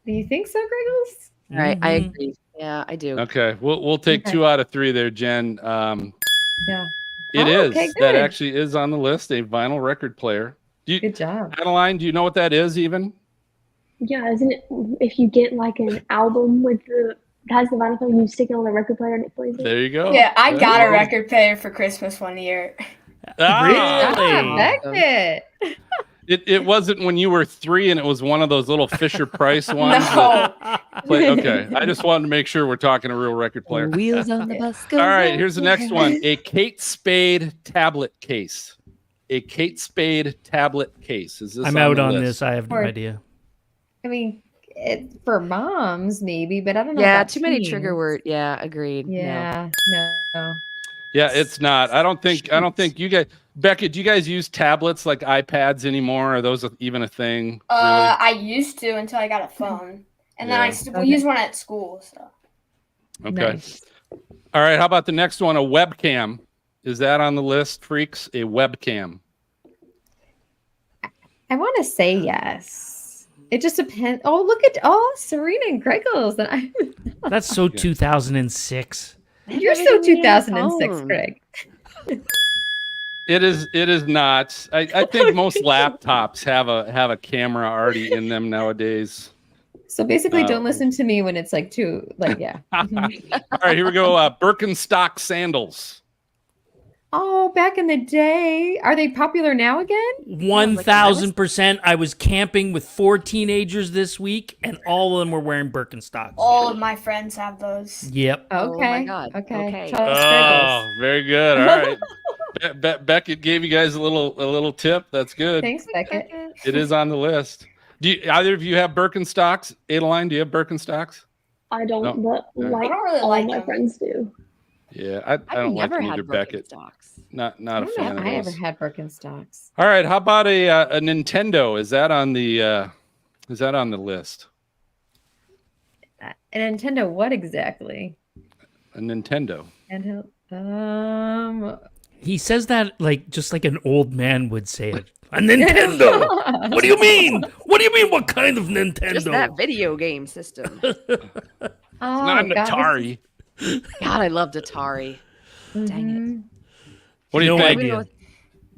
S7: Do you think so, Griggles?
S5: All right, I agree. Yeah, I do.
S1: Okay, we'll take 2 out of 3 there, Jen.
S7: Yeah.
S1: It is.
S7: Okay,
S1: That
S7: good.
S1: actually is on the list. A vinyl record player.
S7: Good job.
S1: Adeline, do you know what that is even?
S2: Yeah, isn't it if you get like an album with the has the vinyl player, you stick it on the record player and it plays it?
S1: There you go.
S3: Yeah, I got a record player for Christmas one year.
S7: Beckett.
S1: It wasn't when you were 3 and it was one of those little Fisher Price ones.
S3: No.
S1: Okay, I just wanted to make sure we're talking a real record player.
S5: Wheels on the bus go
S1: All right,
S5: round
S1: here's the
S5: and
S1: next
S5: round.
S1: one. A Kate Spade tablet case. A Kate Spade tablet case. Is this
S6: I'm
S1: on
S6: out
S1: the
S6: on
S1: list?
S6: this. I have no
S7: Or-
S6: idea.
S7: I mean, for moms maybe, but I don't know.
S5: Yeah,
S7: about
S5: too many
S7: teens.
S5: trigger word. Yeah, agreed. No.
S7: Yeah, no.
S1: Yeah, it's not. I don't think you guys, Beckett, do you guys use tablets like iPads anymore? Are those even a thing?
S3: I used to until I got a phone, and then I
S1: Yeah.
S3: still use one at school. So
S1: Okay.
S7: Nice.
S1: All right. How about the next one? A webcam. Is that on the list, freaks? A webcam.
S7: I want to say yes. It just depends. Oh, look at Serena and Griggles. And
S6: That's so 2006.
S7: You're
S5: Have
S7: so
S5: everything in your
S7: 2006,
S5: phone.
S7: Greg.
S1: It is not. I think most laptops have a camera already in them nowadays.
S7: So basically, don't listen to me when it's like yeah.
S1: All right, here we go. Birkenstock sandals.
S7: Oh, back in the day. Are they popular now again?
S6: 1,000%. I was camping with 4 teenagers this week, and all of them were wearing Birkenstocks.
S3: all of my friends have those.
S6: Yep.
S7: Okay.
S5: Oh my God.
S7: Okay.
S5: Okay.
S7: Charles
S1: Oh, very good. All right. Beckett gave you guys a little tip. That's good.
S7: Thanks, Beckett.
S1: It is on the list. Do either of you have Birkenstocks? Adeline, do you have Birkenstocks?
S2: I don't,
S1: No.
S2: but
S1: Yeah.
S2: like
S3: I don't really
S2: all
S3: like
S2: my
S3: them.
S2: friends do.
S1: Yeah, I
S5: I've
S1: don't like
S5: never
S1: them
S5: had
S1: either, Beckett.
S5: Birkenstocks.
S1: Not
S7: I
S1: a
S7: don't
S1: fan
S7: know
S1: of
S7: if I ever
S1: those.
S7: had Birkenstocks.
S1: All right, how about a Nintendo? Is that on the list?
S7: A Nintendo, what exactly?
S1: A Nintendo.
S7: And
S6: He says that just like an old man would say it. A Nintendo. What do you mean? What do you mean? What kind of Nintendo?
S5: Just that video game system.
S1: Not an Atari.
S5: God, I loved Atari. Dang it.
S1: What do you
S6: No
S1: think?
S6: idea.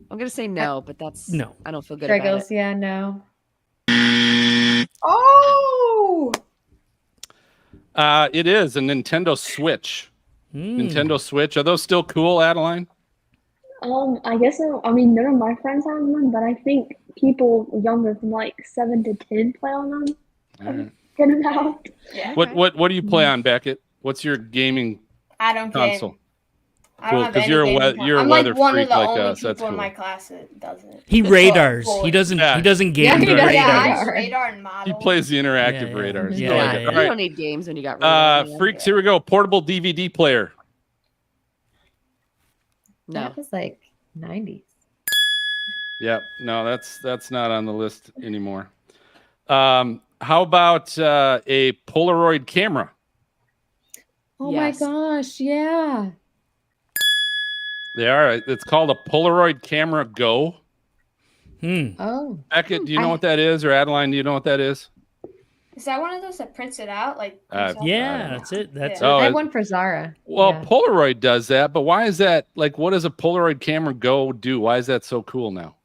S5: I'm gonna say no, but that's
S6: No.
S5: I don't feel good about
S7: Griggles,
S5: it.
S7: yeah, no. Oh,
S1: It is a Nintendo Switch. Nintendo Switch. Are those still cool, Adeline?
S2: I guess so. I mean, none of my friends have one, but I think people younger from like 7 to 10 play on them.
S1: All right.
S2: Good amount.
S3: Yeah.
S1: What do you play on, Beckett? What's your gaming
S3: I don't
S1: console?
S3: game. I
S1: Cool,
S3: don't have
S1: 'cause
S3: any
S1: you're a
S3: gaming
S1: you're a
S3: I'm
S1: weather
S3: like one
S1: freak
S3: of the
S1: like
S3: only
S1: us.
S3: people
S1: That's
S3: in
S1: cool.
S3: my class that doesn't.
S6: He
S3: Well,
S6: radars.
S3: boy.
S6: He doesn't.
S1: Yeah.
S6: He doesn't game.
S7: Yeah, he
S6: the
S7: does.
S3: Yeah, I
S6: radars.
S3: use radar and model.
S1: He plays the interactive
S6: Yeah,
S1: radars.
S6: yeah,
S1: I like
S6: yeah,
S1: it.
S6: yeah.
S1: All
S5: You
S1: right.
S5: don't need games when you got radar.
S1: Freaks, here we go. Portable DVD player.
S5: No.
S7: that was like 90s.
S1: Yep. No, that's not on the list anymore. How about a Polaroid camera?
S7: Oh
S5: Yes.
S7: my gosh, yeah.
S1: They are. It's called a Polaroid Camera Go.
S7: Oh,
S1: Beckett, do you know what that is? Or Adeline, do you know what that is?
S3: Is that one of those that prints it out? Like.
S6: Yeah, that's it. That's
S1: Oh,
S7: I
S6: it.
S7: have one for Zara.
S1: Well,
S7: Yeah.
S1: Polaroid does that, but why is that? Like, what does a Polaroid Camera Go do? Why is that so cool now?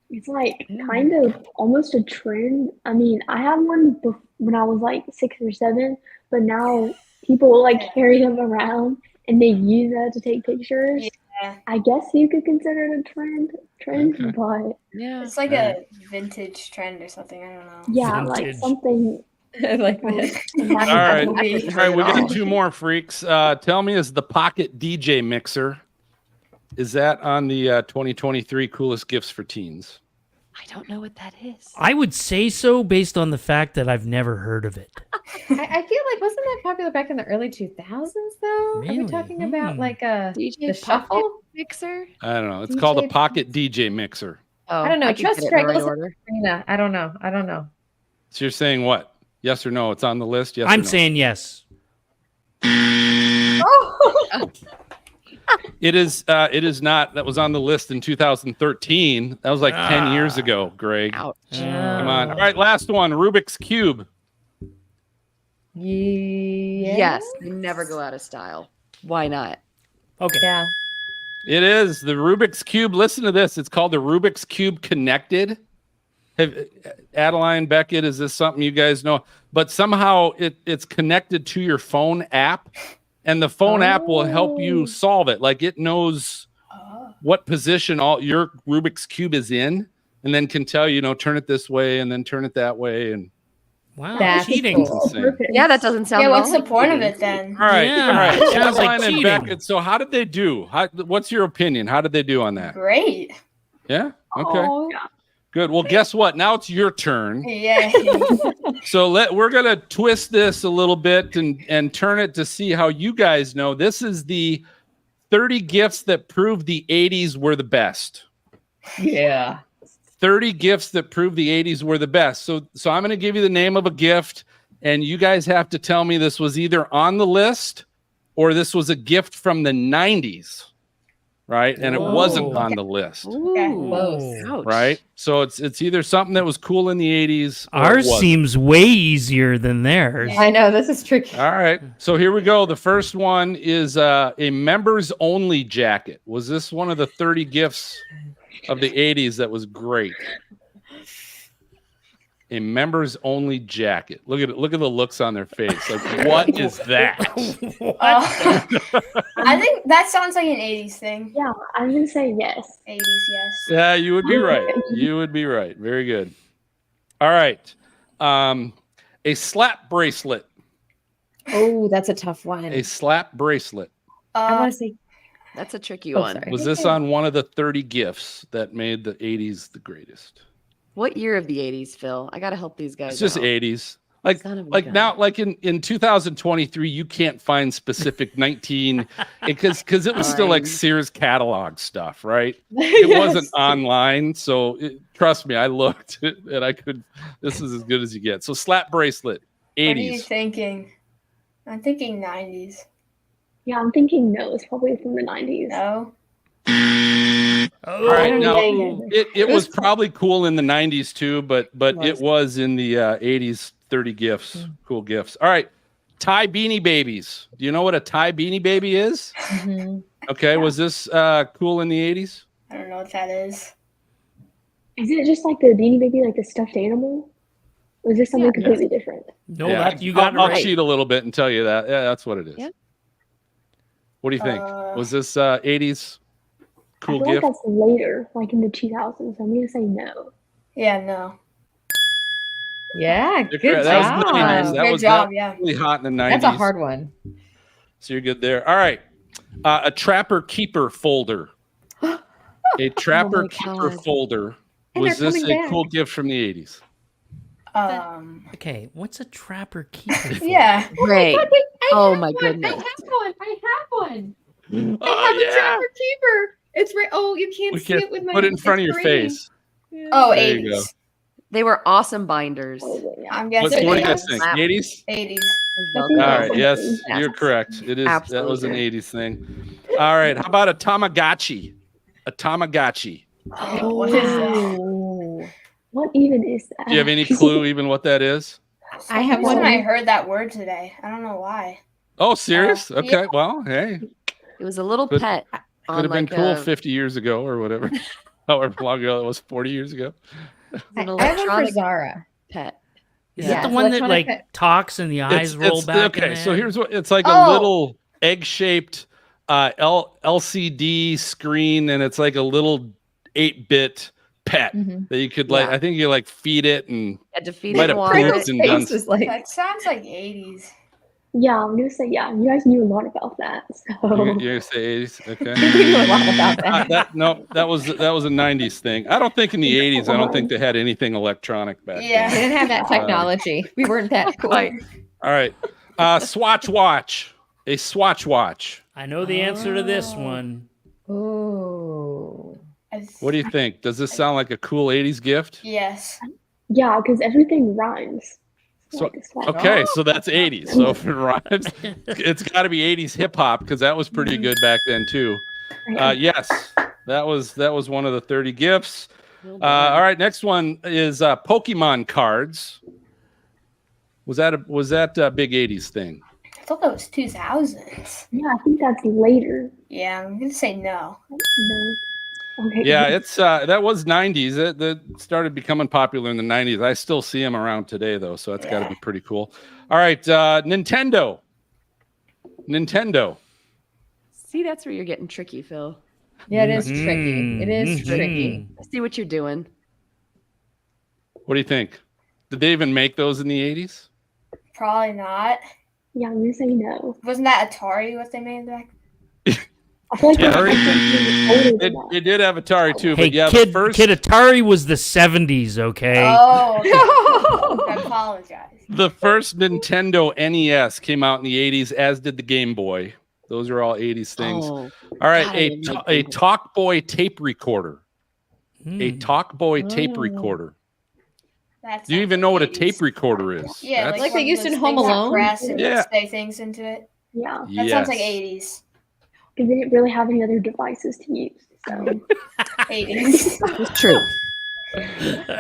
S2: It's like kind of almost a trend. I mean, I had one when I was like 6 or 7, but now people like carry them around and they use that to take pictures.
S3: Yeah.
S2: I guess you could consider it a trend,
S1: Okay.
S2: but
S5: Yeah.
S3: It's like a vintage trend or something. I don't know.
S2: yeah, like
S6: Vintage.
S2: something.
S7: like
S2: from
S7: this.
S2: back in
S1: All right.
S2: the
S1: All
S2: day.
S1: right, we got 2 more freaks. Tell me, is the Pocket DJ Mixer, is that on the 2023 coolest gifts for teens?
S5: I don't know what that is.
S6: I would say so based on the fact that I've never heard of it.
S7: I feel like wasn't that popular back in the early 2000s though? Are
S6: Really?
S7: we talking about like a
S5: DJ
S7: the shuffle?
S5: mixer?
S1: I don't know. It's
S7: DJ
S1: called a pocket DJ mixer.
S5: Oh,
S7: I don't know.
S5: I can
S7: Trust
S5: get it in the
S7: Craig.
S5: right
S7: Listen,
S5: order.
S7: Sabrina. I don't know.
S1: So you're saying what? Yes or no? It's on the list? Yes or
S6: I'm
S1: no?
S6: saying yes.
S7: Oh.
S1: It is not. That was on the list in 2013. That was like 10 years ago, Greg.
S5: Ouch.
S1: Come on. All right, last one. Rubik's Cube.
S5: Yes, they never go out of style. Why not?
S6: Okay.
S7: Yeah.
S1: It is the Rubik's Cube. Listen to this. It's called the Rubik's Cube Connected. Adeline, Beckett, is this something you guys know? But somehow it's connected to your phone app, and the phone app will help you solve it. Like it knows what position all your Rubik's Cube is in, and then can tell you, turn it this way and then turn it that way. And
S6: Wow,
S7: That's
S6: cheating.
S7: cool.
S5: Yeah, that doesn't sound.
S3: Yeah,
S5: at
S3: what's
S5: all
S3: the point of
S5: cheating.
S3: it then?
S1: all right,
S6: Yeah,
S1: all right.
S6: it sounds like
S1: Adeline and
S6: cheating.
S1: Beckett. So how did they do? What's your opinion? How did they do on that?
S3: Great.
S1: Yeah. Okay.
S2: Oh, yeah.
S1: Good. Well, guess what? Now it's your turn.
S3: Yeah.
S1: So we're gonna twist this a little bit and turn it to see how you guys know. This is the 30 gifts that prove the 80s were the best.
S7: Yeah.
S1: 30 gifts that prove the 80s were the best. So I'm gonna give you the name of a gift, and you guys have to tell me this was either on the list or this was a gift from the 90s. Right? And it wasn't on the list.
S5: Ooh, ouch.
S1: Right? So it's either something that was cool in the 80s. Or
S6: Ours
S1: it wasn't.
S6: seems way easier than theirs.
S7: I know this is tricky.
S1: All right. So here we go. The first one is a members only jacket. Was this one of the 30 gifts of the 80s that was great? A members only jacket. Look at it. Look at the looks on their face. Like, what is that?
S3: I think that sounds like an 80s thing.
S2: Yeah, I'm gonna say yes.
S3: 80s, yes.
S1: Yeah, you would be right. You would be right. Very good. All right. A slap bracelet.
S7: Oh, that's a tough one.
S1: A slap bracelet.
S7: I want to say
S5: That's a tricky
S7: Oh,
S5: one.
S7: sorry.
S1: Was this on one of the 30 gifts that made the 80s the greatest?
S5: What year of the 80s, Phil? I gotta help these guys.
S1: It's just
S5: out.
S1: 80s. Like
S5: Son of a gun.
S1: now, like in 2023, you can't find specific 19 because it was still like
S5: Fine.
S1: Sears catalog stuff, right? It
S7: Yes.
S1: wasn't online, so trust me, I looked and I could. This is as good as you get. So slap bracelet,
S3: What are you
S1: 80s.
S3: thinking? I'm thinking 90s.
S2: Yeah, I'm thinking no. It's probably from the 90s.
S3: No?
S1: All right, now
S2: Dang
S1: it was probably cool in the 90s too, but
S7: Was.
S1: it was in the 80s. 30 gifts, cool gifts. All right, tie beanie babies. Do you know what a tie beanie baby is?
S7: Mhm.
S1: Okay, was this cool in the 80s?
S3: I don't know what that is.
S2: Is it just like the Beanie Baby, like the stuffed animal? Or is this something completely different?
S6: No,
S1: Yeah.
S6: that you got it
S1: I'll
S6: right.
S1: cheat a little bit and tell you that. Yeah, that's what it is.
S5: Yeah.
S1: What do you think? Was this 80s cool
S2: I feel
S1: gift?
S2: like that's later, like in the 2000s. So I'm gonna say no.
S3: Yeah, no.
S7: Yeah,
S1: You're
S7: good
S1: correct. That was the 90s.
S7: job.
S1: That
S3: Good
S1: was
S3: job, yeah.
S1: really hot in the 90s.
S7: That's a hard one.
S1: So you're good there. All right. A trapper keeper folder. A trapper
S5: my
S1: keeper
S5: God.
S1: folder.
S7: And
S1: Was
S7: they're
S1: this a
S7: coming back.
S1: cool gift from the 80s?
S6: Okay, what's a trapper keeper? For?
S3: Yeah.
S5: Great.
S7: I
S5: Oh
S7: have
S5: my
S7: one.
S5: goodness.
S7: I have one. I
S1: Oh,
S7: have a
S1: yeah.
S7: trapper keeper. It's right. Oh, you can't
S1: We
S7: see
S1: can
S7: it with my.
S1: put it in front of your
S7: it's green.
S1: face.
S3: Oh,
S1: There you
S3: 80s.
S5: They were awesome binders.
S3: I'm
S1: What
S3: guessing
S1: do you guys
S3: 80s.
S1: think? 80s?
S3: 80s.
S1: All
S2: Yeah.
S1: right. Yes,
S2: Yes.
S1: you're correct. It is. That was an
S5: Absolutely.
S1: 80s thing. All right. How about a Tamagotchi? A Tamagotchi.
S3: Oh, what is that?
S2: Oh, what even is that?
S1: Do you have any clue even what that is?
S7: I have
S3: Reason
S7: one.
S3: I heard that word today. I don't know why.
S1: Oh, serious?
S3: Yeah.
S1: Okay. Well, hey,
S5: It was a little
S1: Could-
S5: pet.
S1: could
S5: on
S1: have been
S5: like
S1: cool
S5: a-
S1: 50 years ago or whatever. However long ago it was, 40 years ago.
S5: an
S7: I have one for
S5: electronic
S7: Zara.
S5: pet.
S6: Is
S7: Yeah,
S6: it the
S7: it's
S6: one that
S7: electronic
S6: like
S7: pet.
S6: talks and the eyes roll back?
S1: okay.
S6: in
S1: So
S6: it?
S1: here's what it's like:
S3: Oh.
S1: a little egg-shaped LCD screen, and it's like a little 8-bit pet
S7: Mhm.
S1: that you could
S5: Yeah.
S1: I think you like feed it and
S5: Had to feed
S1: Might
S5: it
S1: have
S5: water.
S1: pooped
S7: Pringle's
S1: and
S7: face
S1: done
S7: was like,
S3: That sounds like 80s.
S2: Yeah, I'm gonna say yeah. You guys knew a lot about that.
S1: You're
S2: So
S1: gonna say 80s? Okay.
S7: We knew a lot about that.
S1: That was a 90s thing. I don't think in the 80s. I don't think they had anything electronic back
S3: Yeah.
S7: We
S1: then.
S7: didn't have that technology. We weren't that cool.
S5: Right.
S1: All right. Swatch watch. A Swatch watch.
S6: I know the answer to this one.
S7: Oh.
S1: What do you think? Does this sound like a cool 80s gift?
S3: Yes.
S2: yeah, because everything rhymes.
S1: So,
S2: Like a swatch.
S1: okay, so that's 80s. So if it rhymes, it's got to be 80s hip hop because that was pretty good back then too. Yes, that was one of the 30 gifts. All right, next one is Pokemon cards. Was that a big 80s thing?
S3: I thought that was 2000s.
S2: Yeah, I think that's later.
S3: Yeah, I'm gonna say no.
S2: No. Okay.
S1: Yeah, it's that was 90s. That started becoming popular in the 90s. I still see them around today though, so that's got to be pretty cool. All right, Nintendo.
S5: See, that's where you're getting tricky, Phil.
S7: Yeah, it is tricky. It is tricky.
S5: I see what you're doing.
S1: What do you think? Did they even make those in the 80s?
S3: Probably not.
S2: Yeah, I'm gonna say no.
S3: Wasn't that Atari what they made back?
S2: I feel like
S1: Yeah,
S2: it
S1: it did have Atari too,
S6: Hey,
S1: but yeah,
S6: kid,
S1: the first
S6: kid Atari was the 70s, okay?
S3: Oh, okay. I apologize.
S1: the first Nintendo NES came out in the 80s, as did the Game Boy. Those are all 80s things.
S5: Oh,
S1: All right,
S5: God, I
S1: a
S5: didn't like
S1: a
S5: Game Boy.
S1: Talkboy tape recorder. A
S6: Hmm.
S1: Talkboy tape recorder.
S3: That's
S1: Do you even know what a tape recorder is?
S3: Yeah,
S1: That's-
S7: Like they
S3: one of
S7: used in
S3: those
S7: Home
S3: things that
S7: Alone?
S3: press and
S1: Yeah.
S3: say things into it.
S2: Yeah,
S3: That sounds like
S1: Yes.
S3: 80s.
S2: because they didn't really have any other devices to use. So
S3: 80s.
S5: It's true.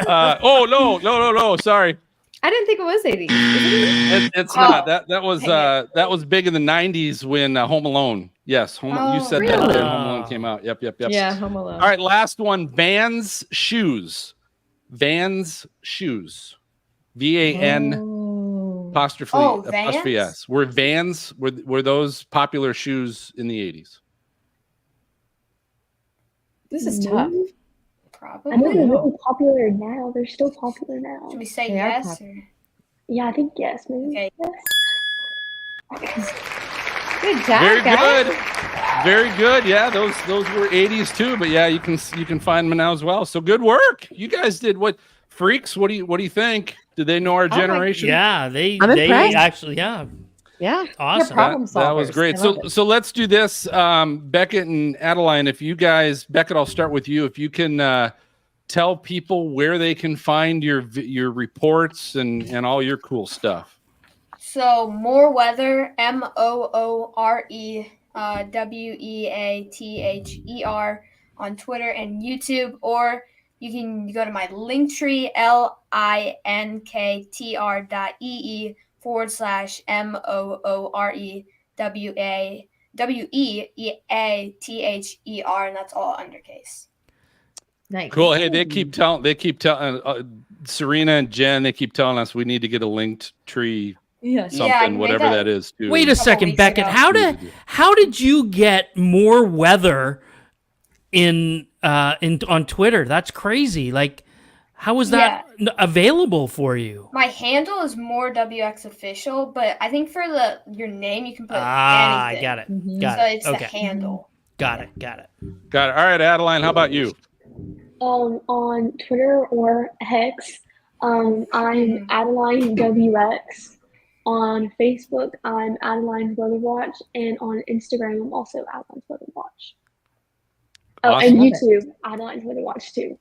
S1: Oh no! Sorry,
S7: I didn't think it was 80s. Isn't it?
S1: it's not. That was big in the 90s when Home Alone. Yes, you said that
S6: really?
S1: when Home Alone came out. Yep.
S7: Yeah, Home Alone.
S1: All right, last one. Vans shoes. Vans shoes. VAN apostrophe
S3: Oh,
S1: apostrophe
S3: Vans?
S1: S. Were Vans were those popular shoes in the 80s?
S7: This is
S2: No.
S7: tough.
S3: Probably.
S2: I know they're really popular now. They're still popular now.
S3: Should we say
S7: They are
S3: yes?
S7: popular.
S3: Or...
S2: Yeah, I think yes, maybe.
S3: Okay.
S2: Yes.
S7: Good job,
S1: Very
S7: guys.
S1: good. Very good. Yeah, those were 80s too, but yeah, you can find them now as well. So good work. You guys did what freaks? What do you think? Did they know our generation?
S6: Yeah, they
S5: I'm impressed.
S6: actually, yeah,
S5: Yeah.
S6: awesome.
S7: problem
S1: That was
S7: solvers.
S1: great.
S7: I love it.
S1: So let's do this. Beckett and Adeline, if you guys, Beckett, I'll start with you. If you can tell people where they can find your reports and all your cool stuff.
S3: So more weather, MOOREWEATHER on Twitter and YouTube, or you can go to my Linktree linktr.ee/MOOREWEATHER, and that's all undercase.
S7: Nice.
S1: Cool. Hey, they keep telling Serena and Jen, they keep telling us we need to get a linked tree
S7: Yes.
S1: something,
S3: Yeah, I made
S1: whatever that is too.
S6: Wait a
S3: couple
S6: second,
S3: weeks
S6: Beckett.
S3: ago.
S6: How did you get more weather on Twitter? That's crazy. Like, how was that available for you?
S3: My handle is more WX official, but I think for your name you can put
S6: I
S3: anything.
S6: got it.
S7: Mhm.
S6: Got
S3: So
S6: it.
S3: it's
S6: Okay.
S3: the handle.
S6: Got it.
S1: Got it. All right, Adeline, how about you?
S2: On Twitter or X, I'm Adeline WX. On Facebook, I'm Adeline Weather Watch, and on Instagram, I'm also Adeline Weather Watch. Oh,
S1: Awesome.
S2: and YouTube, Adeline Weather Watch too.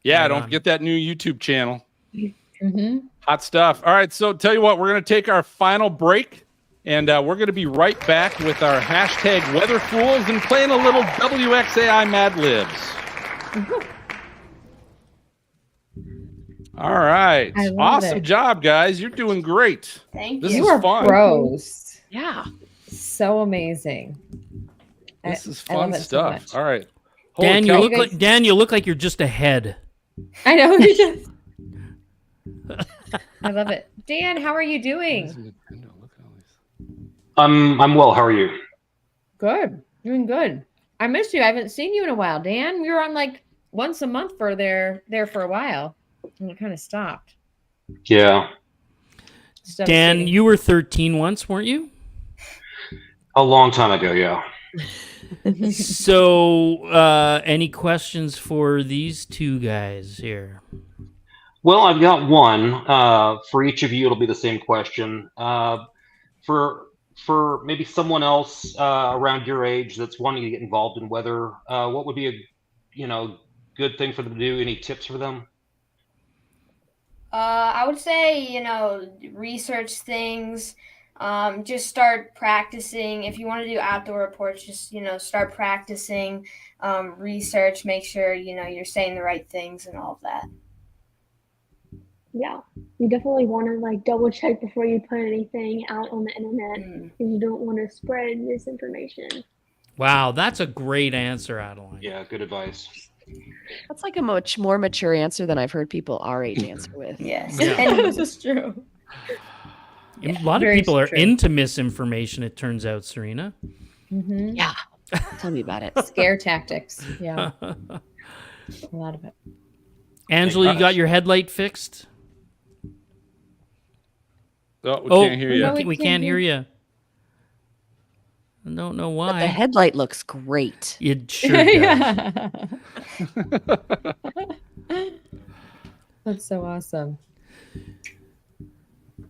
S1: Yeah,
S6: Right
S1: don't
S6: on.
S1: forget that new YouTube channel.
S7: Mm-hmm.
S1: Hot stuff. All right, so tell you what, we're going to take our final break, and we're going to be right back with our hashtag Weather Fools and playing a little WXAI Mad Libs. All right.
S7: I love
S1: Awesome
S7: it.
S1: job, guys. You're doing great.
S3: Thank
S1: This
S3: you.
S1: is
S7: You are
S1: fun.
S7: pros.
S5: Yeah.
S7: So amazing.
S1: This is
S7: I love
S1: fun
S7: it so
S1: stuff.
S7: much.
S1: All right. Holy
S6: Dan,
S1: cow.
S6: you look like you're just ahead.
S7: I know. You just. I love it. Dan, how are you doing?
S13: I'm well. How are you?
S7: Good. Doing good. I missed you. I haven't seen you in a while, Dan. We were on like once a month for there for a while, and it kind of stopped.
S13: Yeah.
S6: Dan, you were 13 once, weren't you?
S13: A long time ago, yeah.
S6: So, any questions for these two guys here?
S13: Well, I've got one. For each of you, it'll be the same question. For maybe someone else around your age that's wanting to get involved in weather, what would be a good thing for them to do? Any tips for them?
S3: I would say, research things. Just start practicing. If you want to do outdoor reports, just, start practicing, research, make sure, you're saying the right things and all of that.
S2: Yeah, you definitely want to like double check before you put anything out on the internet because you don't want to spread misinformation.
S6: Wow, that's a great answer, Adeline.
S13: Yeah, good advice.
S5: That's like a much more mature answer than I've heard people our age answer with.
S7: Yes,
S6: Yeah.
S7: this is true.
S6: A lot of people are into misinformation, it turns out, Serena.
S7: Mm-hmm.
S5: Yeah. Tell me about it.
S7: Scare tactics. Yeah. A lot of it.
S6: Angela, you got your headlight fixed?
S1: Oh, we can't hear you.
S6: No, we can't hear you. I don't know why.
S5: But the headlight looks great.
S6: It sure does.
S7: That's so awesome.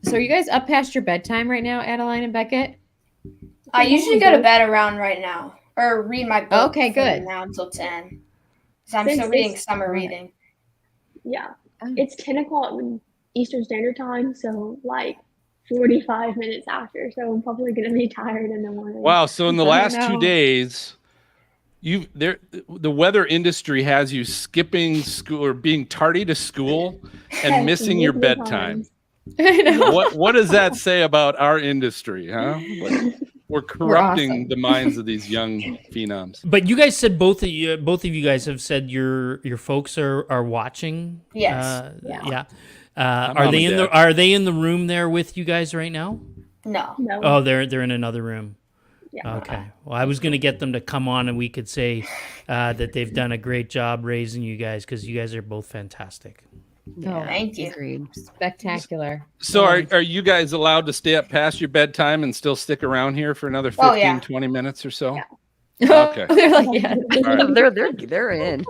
S7: So are you guys up past your bedtime right now, Adeline and Beckett?
S3: I usually go to bed around right now, or read my book.
S7: Okay, good.
S3: Now until 10. So I'm
S2: Since
S3: still reading
S2: it's-
S3: summer reading.
S2: Yeah, it's 10 o'clock Eastern Standard Time, so like 45 minutes after. So I'm probably gonna be tired in the morning.
S1: Wow. So in the
S2: I don't
S1: last 2
S2: know.
S1: days, the weather industry has you skipping school or being tardy to school and
S2: Yes,
S1: missing your
S2: multiple
S1: bedtime.
S2: times.
S7: I know.
S1: What does that say about our industry, huh? We're corrupting
S7: awesome.
S1: the minds of these young phenoms.
S6: But you guys said both of you guys have said your folks are watching.
S3: Yes.
S6: Yeah.
S1: I'm
S6: Are
S1: mom
S6: they
S1: and
S6: in
S1: dad.
S6: are they in the room there with you guys right now?
S3: No.
S2: No.
S6: Oh, they're in another room.
S2: Yeah.
S6: Okay. Well, I was going to get them to come on and we could say that they've done a great job raising you guys because you guys are both fantastic.
S7: Oh,
S3: Thank you.
S5: Agreed.
S7: spectacular.
S1: So are you guys allowed to stay up past your bedtime and still stick around here for another 15,
S3: Oh, yeah.
S1: 20 minutes or so?
S2: Yeah.
S1: Okay.
S7: They're like, yeah.
S1: All right.
S5: They're in.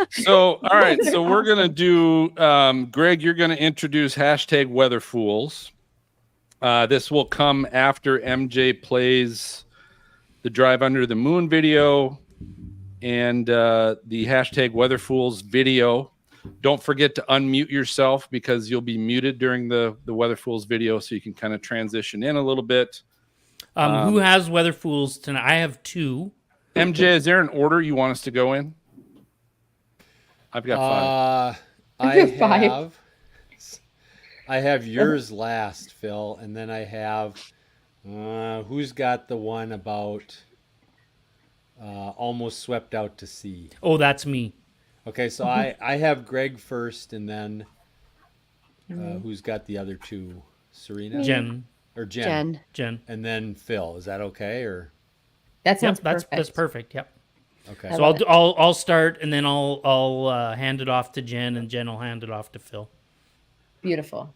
S1: So, all right. So we're going to do, Greg, you're going to introduce #WeatherFools. This will come after MJ plays the Drive Under the Moon video and the #WeatherFools video. Don't forget to unmute yourself because you'll be muted during the WeatherFools video, so you can kind of transition in a little bit.
S6: Who has Weather Fools tonight? I have 2.
S1: MJ, is there an order you want us to go in? I've got 5.
S14: I have yours last, Phil, and then I have who's got the one about almost swept out to sea.
S6: Oh, that's me.
S14: Okay, so I have Greg first, and then who's got the other 2? Serena?
S6: Jen.
S14: Or Jen.
S6: Jen.
S14: And then Phil. Is that okay? Or
S7: That sounds
S6: Yep,
S7: perfect.
S6: that's perfect. Yep.
S14: okay.
S6: So I'll start and then I'll hand it off to Jen and Jen will hand it off to Phil.
S7: Beautiful.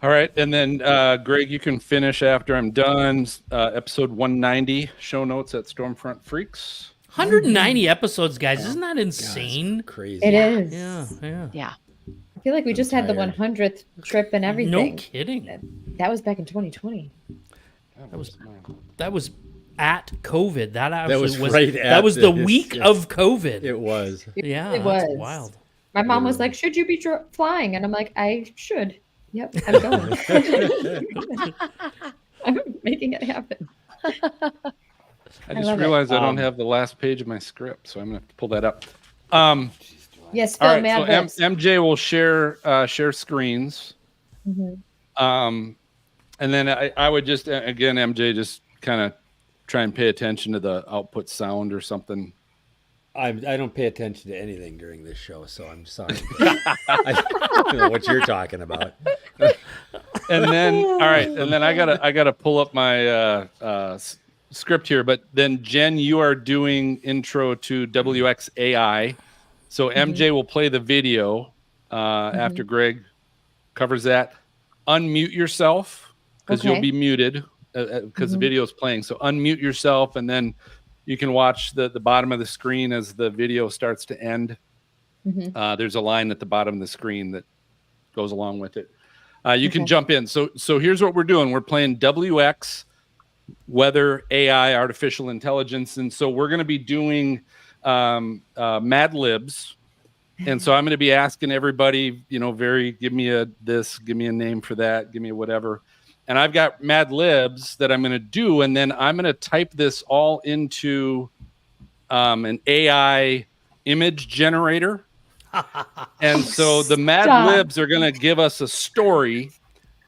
S1: All right. And then, Greg, you can finish after I'm done. Episode 190, show notes at Stormfront Freaks.
S6: 190 episodes, guys. Isn't that insane?
S14: Crazy.
S7: It is.
S6: Yeah.
S7: I feel like we just had the
S14: tired.
S7: 100th trip and everything.
S6: No kidding.
S7: That was back in 2020.
S6: That was at COVID. That actually
S14: was right
S6: that
S14: at
S6: was the week
S14: yes.
S6: of COVID.
S14: It was.
S6: Yeah,
S7: It
S6: that's
S7: was.
S6: wild.
S7: My mom was like, "Should you be flying?" And I'm like, "I should. Yep, I'm going. I'm making it happen."
S1: I just
S7: love it.
S1: realized I don't have the last page of my script, so I'm going to have to pull that up.
S7: Yes,
S1: All
S7: Phil,
S1: right,
S7: Mad
S1: so MJ will share screens.
S7: Mhm.
S1: And then I would just, again, MJ, just kind of try and pay attention to the output sound or something.
S14: I don't pay attention to anything during this show, so I'm sorry. I don't know what you're talking about.
S1: And then, all right, and then I gotta pull up my script here. But then, Jen, you are doing intro to WXAI. So MJ will play the video after Greg covers that. unmute yourself because you'll
S5: Okay.
S1: be muted because the video is playing. So unmute yourself, and then you can watch the bottom of the screen as the video starts to end. There's a line at the bottom of the screen that goes along with it. You can jump in. So here's what we're doing. We're playing WX, weather, AI, artificial intelligence. And so we're going to be doing Mad Libs. And so I'm going to be asking everybody, you know, give me a name for that, give me a whatever. And I've got Mad Libs that I'm going to do. And then I'm going to type this all into an AI image generator. And so the Mad Libs are going to give us a story.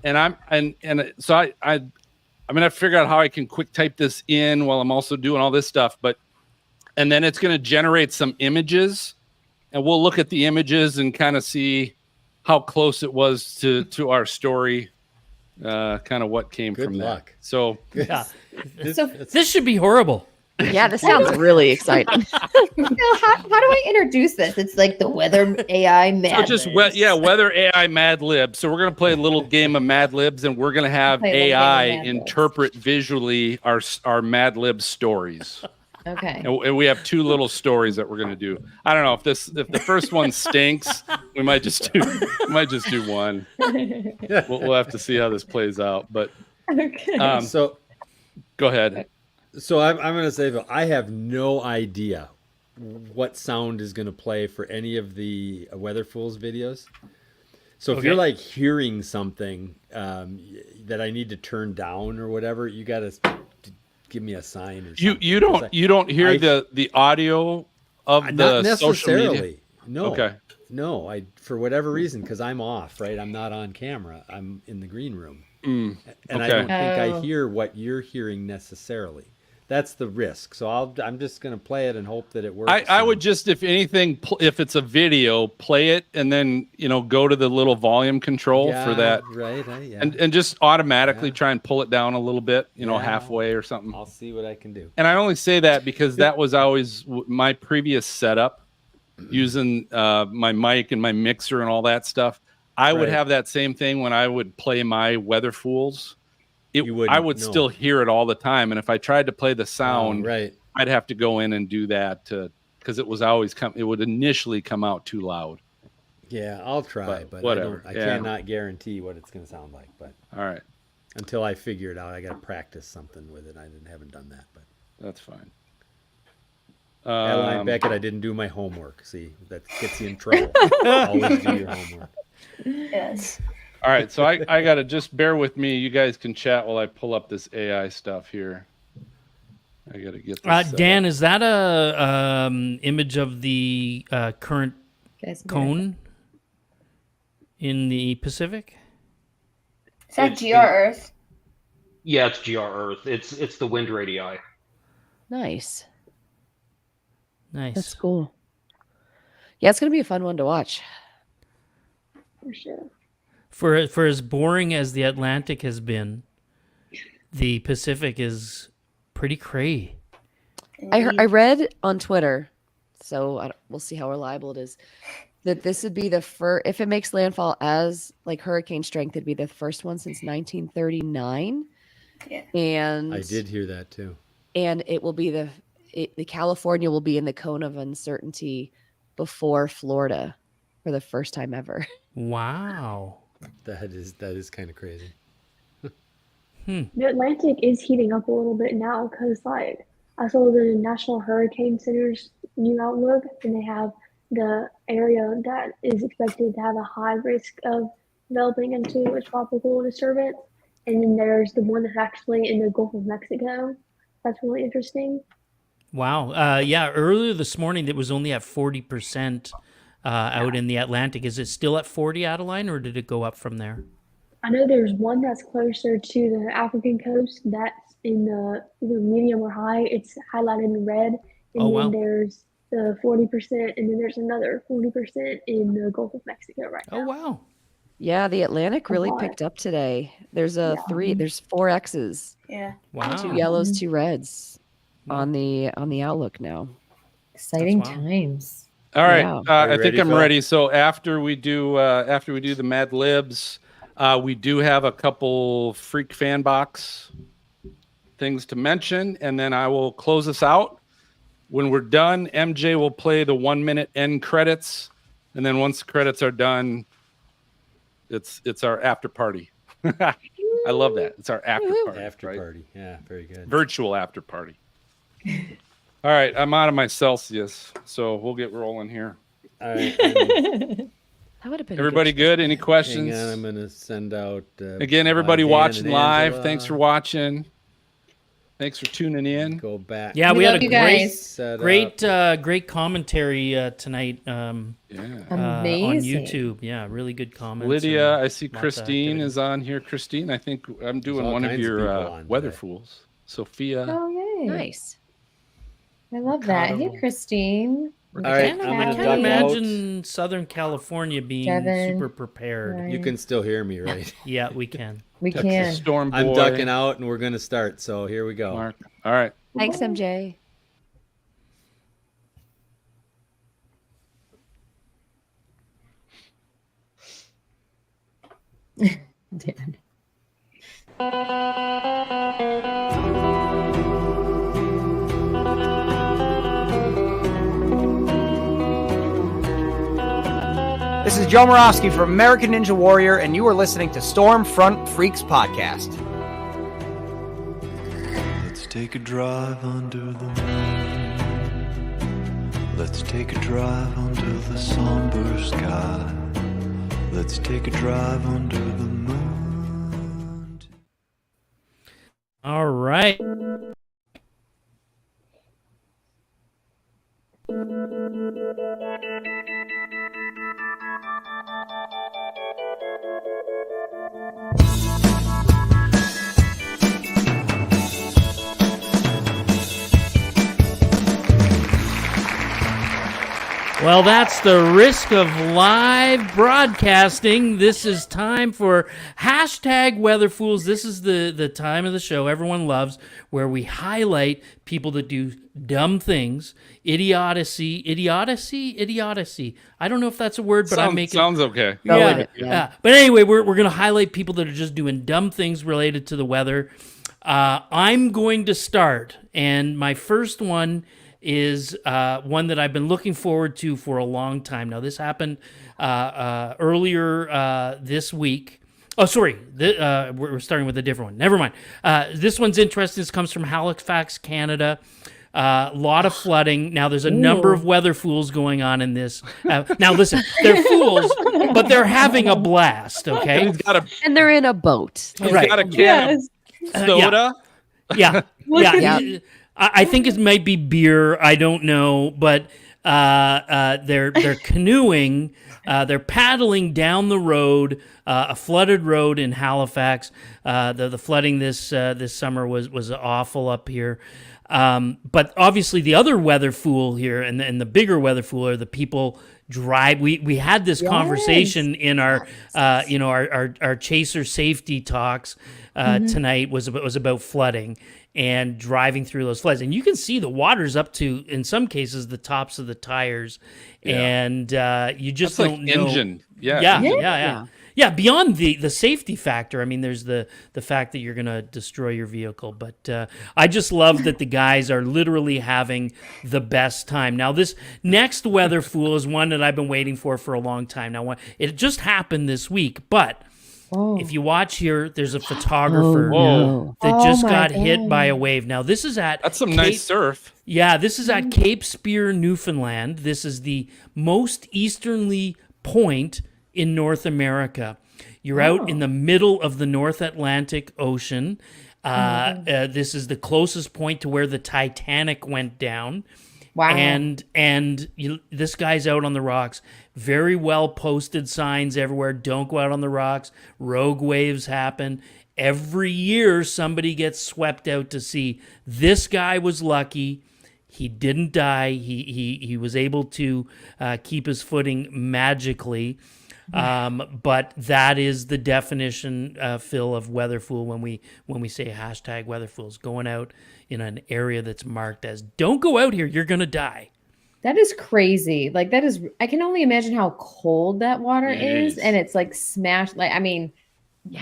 S1: And I'm going to figure out how I can quick type this in while I'm also doing all this stuff. And then it's going to generate some images, and we'll look at the images and kind of see how close it was to our story, kind of what came from that. So
S6: yeah, this should be horrible.
S5: Yeah, this sounds really exciting.
S7: How do I introduce this? It's like the weather AI Mad Libs.
S1: Weather AI Mad Libs. So we're going to play a little game of Mad Libs, and we're going to have AI interpret visually our Mad Lib stories.
S7: Okay.
S1: And we have 2 little stories that we're going to do. I don't know if the first one stinks, we might just do one. We'll have to see how this plays out. But
S14: so
S1: go ahead.
S14: So I'm going to say, Phil, I have no idea what sound is going to play for any of the Weather Fools videos. So if you're like hearing something that I need to turn down or whatever, you got to give me a sign. Or something.
S1: You don't hear the audio of
S14: not
S1: the social media?
S14: necessarily. No.
S1: Okay.
S14: No, for whatever reason, because I'm off, right? I'm not on camera. I'm in the green room. And I don't think I hear what you're hearing necessarily. That's the risk. So I'm just going to play it and hope that it works.
S1: I would just, if anything, if it's a video, play it and then, go to the little volume control for that.
S14: Right.
S1: And just automatically try and pull it down a little bit, halfway or something.
S14: I'll see what I can do.
S1: And I only say that because that was always my previous setup using my mic and my mixer and all that stuff. I would have that same thing when I would play my Weather Fools. I would still hear it all the time, and if I tried to play the sound, I'd have to go in and do that because it was always it would initially come out too loud.
S14: Yeah, I'll try, but
S1: whatever.
S14: I cannot guarantee what it's going to sound like. But
S1: all right,
S14: until I figure it out, I got to practice something with it. I haven't done that, but
S1: that's fine.
S14: Adeline, Beckett, I didn't do my homework. See, that gets you in trouble. Always do your homework.
S2: Yes.
S1: All right, so I got to just bear with me. You guys can chat while I pull up this AI stuff here. I got to get this.
S6: Dan, is that a image of the current cone in the Pacific?
S3: Is that GR Earth?
S13: Yeah, it's GR Earth. It's the wind radii.
S5: Nice.
S6: That's
S5: cool. Yeah, it's going to be a fun one to watch.
S2: For sure.
S6: For as boring as the Atlantic has been, the Pacific is pretty cray.
S5: I read on Twitter, so we'll see how reliable it is, that this would be the first, if it makes landfall as like hurricane strength, it'd be the first one since 1939.
S2: Yeah.
S5: And
S14: I did hear that too.
S5: And it will be the California will be in the cone of uncertainty before Florida for the first time ever.
S6: Wow.
S14: That is kind of crazy.
S2: The Atlantic is heating up a little bit now because, like, I saw the National Hurricane Center's new outlook, and they have the area that is expected to have a high risk of developing into a tropical disturbance, and then there's the one that's actually in the Gulf of Mexico. That's really interesting.
S6: Wow. Yeah, earlier this morning it was only at 40% out in the Atlantic. Is it still at 40, Adeline, or did it go up from there?
S2: I know there's one that's closer to the African coast that's in the either medium or high. It's highlighted in red. And then there's the 40%, and then there's another 40% in the Gulf of Mexico right now.
S6: Oh, wow.
S5: Yeah, the Atlantic really picked up today. There's there's 4 X's.
S2: Yeah.
S6: Wow.
S5: 2 yellows, 2 reds on the outlook now.
S7: Exciting times.
S1: All right,
S5: Yeah.
S1: I think I'm
S14: Phil?
S1: ready. So after we do the Mad Libs, We do have a couple Freak Fan Box things to mention, and then I will close us out. When we're done, MJ will play the 1 minute end credits, and then once the credits are done, it's our after party. I love that. It's our after party.
S14: After party. Yeah, very good.
S1: Virtual after party. All right, I'm out of my Celsius, so we'll get rolling here.
S14: All right.
S5: That would have been
S1: everybody good? Any questions?
S14: Hang on, I'm going to send out.
S1: Again, everybody
S14: Dan
S1: watching
S14: and
S1: live,
S14: Angela.
S1: thanks for watching. Thanks for tuning in.
S14: Go back.
S6: Yeah, we had a
S14: great
S6: great commentary tonight. On
S7: Amazing.
S6: YouTube. Yeah, really good comments.
S1: Lydia, I see
S6: lots of
S1: Christine
S6: activity.
S1: is on here. Christine, I think I'm doing
S14: all
S1: one of
S14: kinds of
S1: your
S14: people on
S1: weather
S14: today.
S1: fools. Sophia.
S7: Oh, yay.
S5: Nice.
S7: I love that. Hey, Christine.
S14: All right, I'm
S6: I
S14: going to
S6: can't
S14: duck
S6: imagine Southern California being
S7: Devin,
S6: super prepared.
S7: Ryan.
S14: You can still hear me, right?
S6: Yeah, we can.
S7: We
S1: Texas
S7: can.
S1: Storm
S14: I'm
S1: Boy.
S14: ducking out, and we're going to start. So here we go.
S1: Mark. All right.
S5: Thanks, MJ.
S7: Dan.
S15: This is Joe Morosky from American Ninja Warrior, and you are listening to Stormfront Freaks Podcast.
S16: Let's take a drive under the moon. Let's take a drive under the somber sky. Let's take a drive under the moon.
S6: All right. Well, that's the risk of live broadcasting. This is time for hashtag Weather Fools. This is the time of the show everyone loves, where we highlight people that do dumb things, idiocy. I don't know if that's a word, but I'm making
S1: sounds okay.
S6: Yeah. But anyway, we're going to highlight people that are just doing dumb things related to the weather. I'm going to start, and my first one is one that I've been looking forward to for a long time. Now, this happened earlier this week. Oh, sorry. We're starting with a different one. Never mind. This one's interesting. This comes from Halifax, Canada. A lot of flooding. Now, there's a number of weather fools going on in this. Now, listen, they're fools, but they're having a blast, okay?
S5: And they're in a boat.
S1: He's got a can of soda.
S6: Yeah. I think it might be beer. I don't know, but they're canoeing. They're paddling down the road, a flooded road in Halifax. The flooding this summer was awful up here. But obviously, the other weather fool here, and the bigger weather fool are the people drive. We had this conversation in our our chaser safety talks tonight was about flooding and driving through those floods. And you can see the water's up to, in some cases, the tops of the tires.
S1: Yeah.
S6: And you just
S1: That's
S6: don't
S1: like
S6: know.
S1: engine.
S6: Yeah, beyond the safety factor, I mean, there's the fact that you're going to destroy your vehicle. But I just love that the guys are literally having the best time. Now, this next weather fool is one that I've been waiting for a long time. Now, it just happened this week, but if you watch here, there's a photographer that just got hit by a wave. Now, this is at...
S1: That's some nice surf.
S6: Yeah, this is at Cape Spear, Newfoundland. This is the most easterly point in North America. You're out in the middle of the North Atlantic Ocean. This is the closest point to where the Titanic went down.
S7: Wow.
S6: And this guy's out on the rocks. Very well posted signs everywhere. Don't go out on the rocks. Rogue waves happen. Every year somebody gets swept out to sea. This guy was lucky. He didn't die. He was able to keep his footing magically. But that is the definition, Phil, of weather fool when we say hashtag weather fools, going out in an area that's marked as don't go out here, you're gonna die.
S7: That is crazy. Like I can only imagine how cold that water is, and it's like smashed. Like, I mean,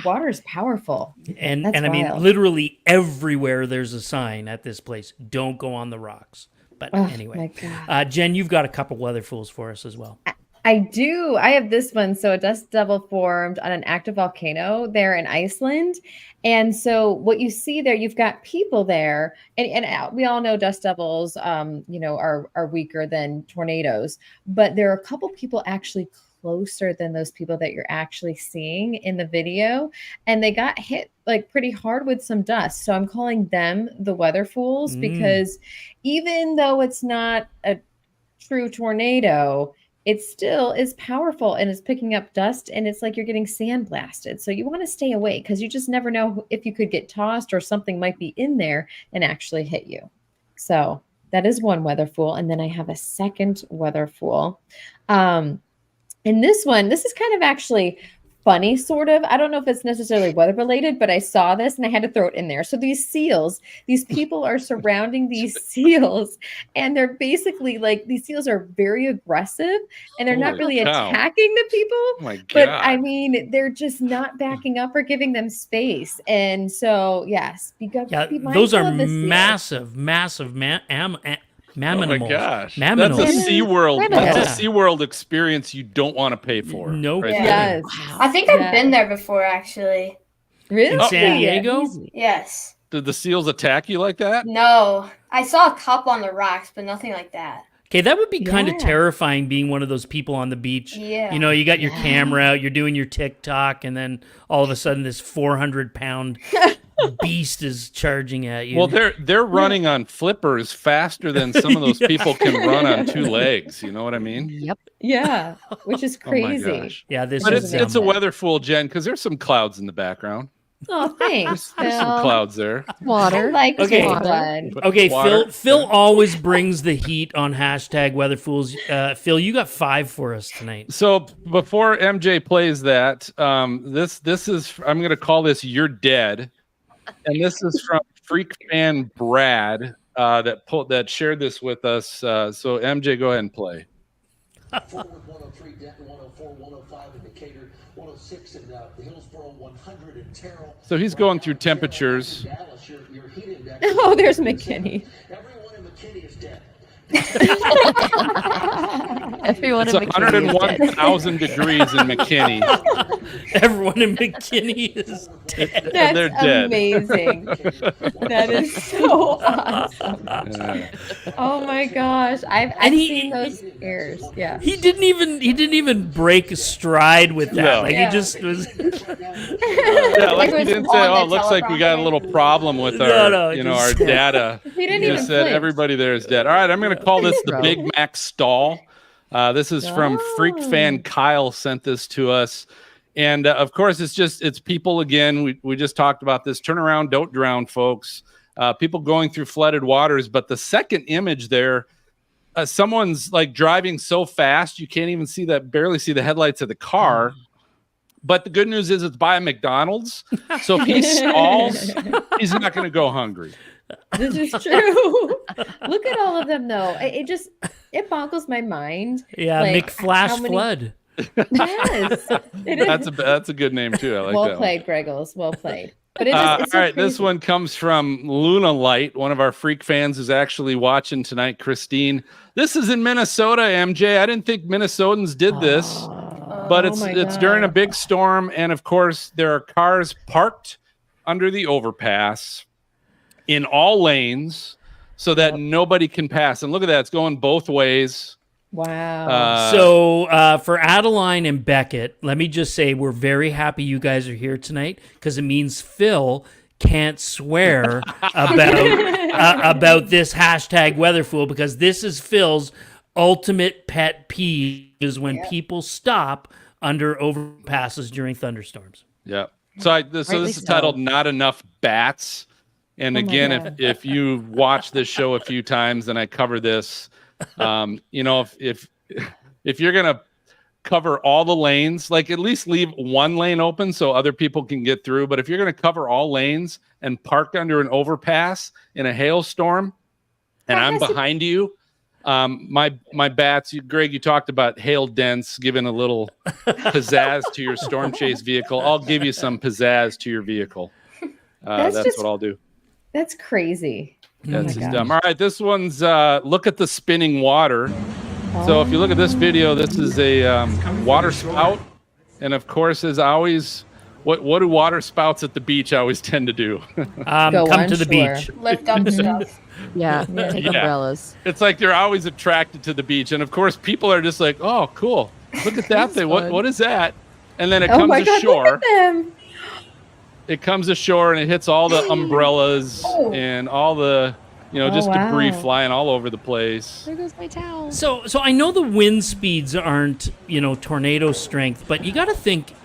S7: water is powerful.
S6: And
S7: That's
S6: I mean,
S7: wild.
S6: literally everywhere there's a sign at this place. Don't go on the rocks. But
S7: Oh,
S6: anyway,
S7: my
S6: Jen, you've got a couple weather fools for us as well.
S7: I do. I have this one. So a dust devil formed on an active volcano there in Iceland. And so what you see there, you've got people there, and we all know dust devils, are weaker than tornadoes, but there are a couple people actually closer than those people that you're actually seeing in the video, and they got hit like pretty hard with some dust. So I'm calling them the weather fools because even though it's not a true tornado, it still is powerful and is picking up dust, and it's like you're getting sandblasted. So you want to stay away because you just never know if you could get tossed or something might be in there and actually hit you. So that is one weather fool. And then I have a second weather fool. And this is kind of actually funny, sort of. I don't know if it's necessarily weather related, but I saw this and I had to throw it in there. So these people are surrounding these seals, and they're basically like, these seals are very aggressive, and they're not really attacking the people.
S1: Oh my God.
S7: But I mean, they're just not backing up or giving them space. And so, yes, be
S6: Those are
S7: mindful of the seals.
S6: massive
S1: Oh my gosh.
S6: Mammals.
S1: That's a SeaWorld.
S6: Yeah.
S1: That's a SeaWorld experience you don't want to pay for.
S6: Nope.
S1: Right
S3: Yeah.
S1: there.
S3: I think I've been there before, actually.
S7: Really?
S6: In San Diego?
S3: Yes.
S1: Did the seals attack you like that?
S3: No, I saw a couple on the rocks, but nothing like that.
S6: Okay, that would be kind of terrifying being one of those people on the beach.
S3: Yeah.
S6: You know, you got your camera out, you're doing your TikTok, and then all of a sudden this 400-pound beast is charging at you.
S1: Well, they're running on flippers faster than some of those people can run on two legs. You know what I mean?
S5: Yep.
S7: Yeah, which is crazy.
S1: Oh my gosh.
S6: Yeah, this
S1: But
S6: is
S1: it's a weather fool, Jen, because there's some clouds in the background.
S7: Oh, thanks.
S1: There's some clouds there.
S5: Water.
S7: I like
S6: Okay.
S7: water.
S6: Okay,
S1: Water.
S6: Phil always brings the heat on #WeatherFools. Phil, you got 5 for us tonight.
S1: So before MJ plays that, this is, I'm going to call this "You're Dead," and this is from Freak Fan Brad that shared this with us. So MJ, go ahead and play.
S17: 103, Denton 104, 105 in Decatur, 106 in Hillsboro, 100 in Terrell.
S1: So he's going through temperatures.
S17: Dallas, your heat index.
S7: Oh, there's McKinney.
S17: Everyone in McKinney is dead.
S5: Everyone
S1: It's
S5: in McKinney is dead.
S1: 101,000 degrees in McKinney.
S6: Everyone in McKinney is dead.
S7: That's
S1: They're dead.
S7: amazing. That is so awesome.
S1: Yeah.
S7: Oh my gosh, I've seen those airs. Yeah.
S6: He didn't even break a stride with that.
S1: No.
S6: Like
S7: Yeah.
S6: he just was.
S1: Yeah, like he didn't say, "Oh, it looks like we got a little problem with our, our
S6: just-
S1: data."
S7: He didn't
S1: He
S7: even
S1: just said
S7: flinch.
S1: everybody there is dead. All right, I'm going to call this the Big Mac stall. This is from Freak Fan Kyle sent this to us, and of course it's people again. We just talked about this. Turn around, don't drown, folks. People going through flooded waters. But the second image there, someone's like driving so fast you can't even barely see the headlights of the car. But the good news is it's by a McDonald's. So if he stalls, he's not going to go hungry.
S7: This is true. Look at all of them, though. It boggles my mind.
S6: Yeah,
S7: like,
S6: McFlash
S7: how many-
S6: Flood.
S7: Yes, it is.
S1: That's a good name too. I like
S7: Well
S1: that.
S7: played, Greggles. Well played. But
S1: All
S7: it's so
S1: right, this
S7: crazy.
S1: one comes from Luna Light, one of our freak fans who's actually watching tonight, Christine. This is in Minnesota, MJ. I didn't think Minnesotans did this, but it's during a big storm, and of course there are cars parked under the overpass in all lanes so that nobody can pass. And look at that, it's going both ways.
S7: Wow.
S6: So for Adeline and Beckett, let me just say we're very happy you guys are here tonight because it means Phil can't swear about this #WeatherFool because this is Phil's ultimate pet peeve is when people stop under overpasses during thunderstorms.
S1: Yeah. So this is titled "Not Enough Bats." And again, if you watch this show a few times, and I cover this, if you're gonna cover all the lanes, like at least leave one lane open so other people can get through. But if you're gonna cover all lanes and park under an overpass in a hailstorm, and I'm behind you, My bats, Greg, you talked about hail dense, giving a little pizzazz to your storm chase vehicle. I'll give you some pizzazz to your vehicle. That's what I'll do.
S7: That's crazy.
S1: That's just dumb. All right, this one's look at the spinning water. So if you look at this video, this is a water spout. And of course, as always, what do water spouts at the beach always tend to do?
S6: Come to the beach.
S3: Lift up stuff.
S5: Yeah, take umbrellas.
S1: It's like they're always attracted to the beach. And of course, people are just like, oh, cool. Look at that thing. What is that? And then it comes ashore.
S7: Look at them.
S1: It comes ashore and it hits all the umbrellas and all the, debris flying all over the place.
S5: There goes my towel.
S6: So I know the wind speeds aren't, tornado strength, but you got to think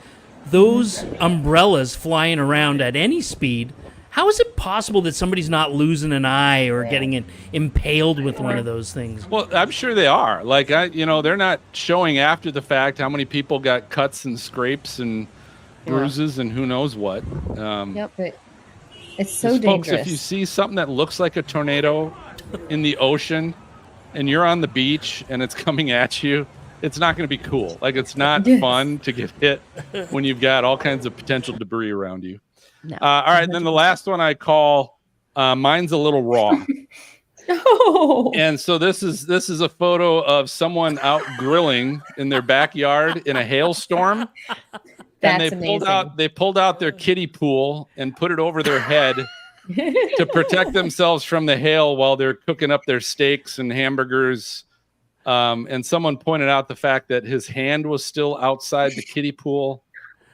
S6: those umbrellas flying around at any speed. How is it possible that somebody's not losing an eye or getting impaled with one of those things?
S1: Well, I'm sure they are. Like, they're not showing after the fact how many people got cuts and scrapes and bruises and who knows what.
S7: But it's so dangerous.
S1: Folks, if you see something that looks like a tornado in the ocean and you're on the beach and it's coming at you, it's not going to be cool. Like, it's not fun to get hit when you've got all kinds of potential debris around you.
S5: No.
S1: All right, then the last one I call mine's a little raw. And so this is a photo of someone out grilling in their backyard in a hailstorm.
S7: That's
S1: and
S7: amazing.
S1: They pulled out their kiddie pool and put it over their head to protect themselves from the hail while they're cooking up their steaks and hamburgers. And someone pointed out the fact that his hand was still outside the kiddie pool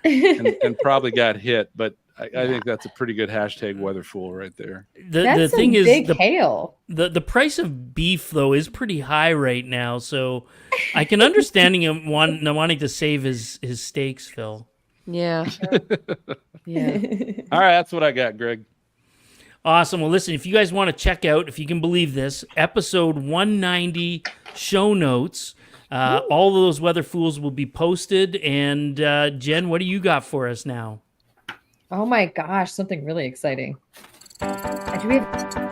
S1: and probably got hit. But I think that's a pretty good hashtag weatherfool right there.
S6: The thing is,
S7: big hail.
S6: The price of beef though is pretty high right now, so I can understand him wanting to save his steaks, Phil.
S5: Yeah. Yeah.
S1: All right, that's what I got, Greg.
S6: Awesome. Well, listen, if you guys want to check out, if you can believe this, episode 190 show notes, all of those weather fools will be posted. And Jen, what do you got for us now?
S7: Oh my gosh, something really exciting. Do we have...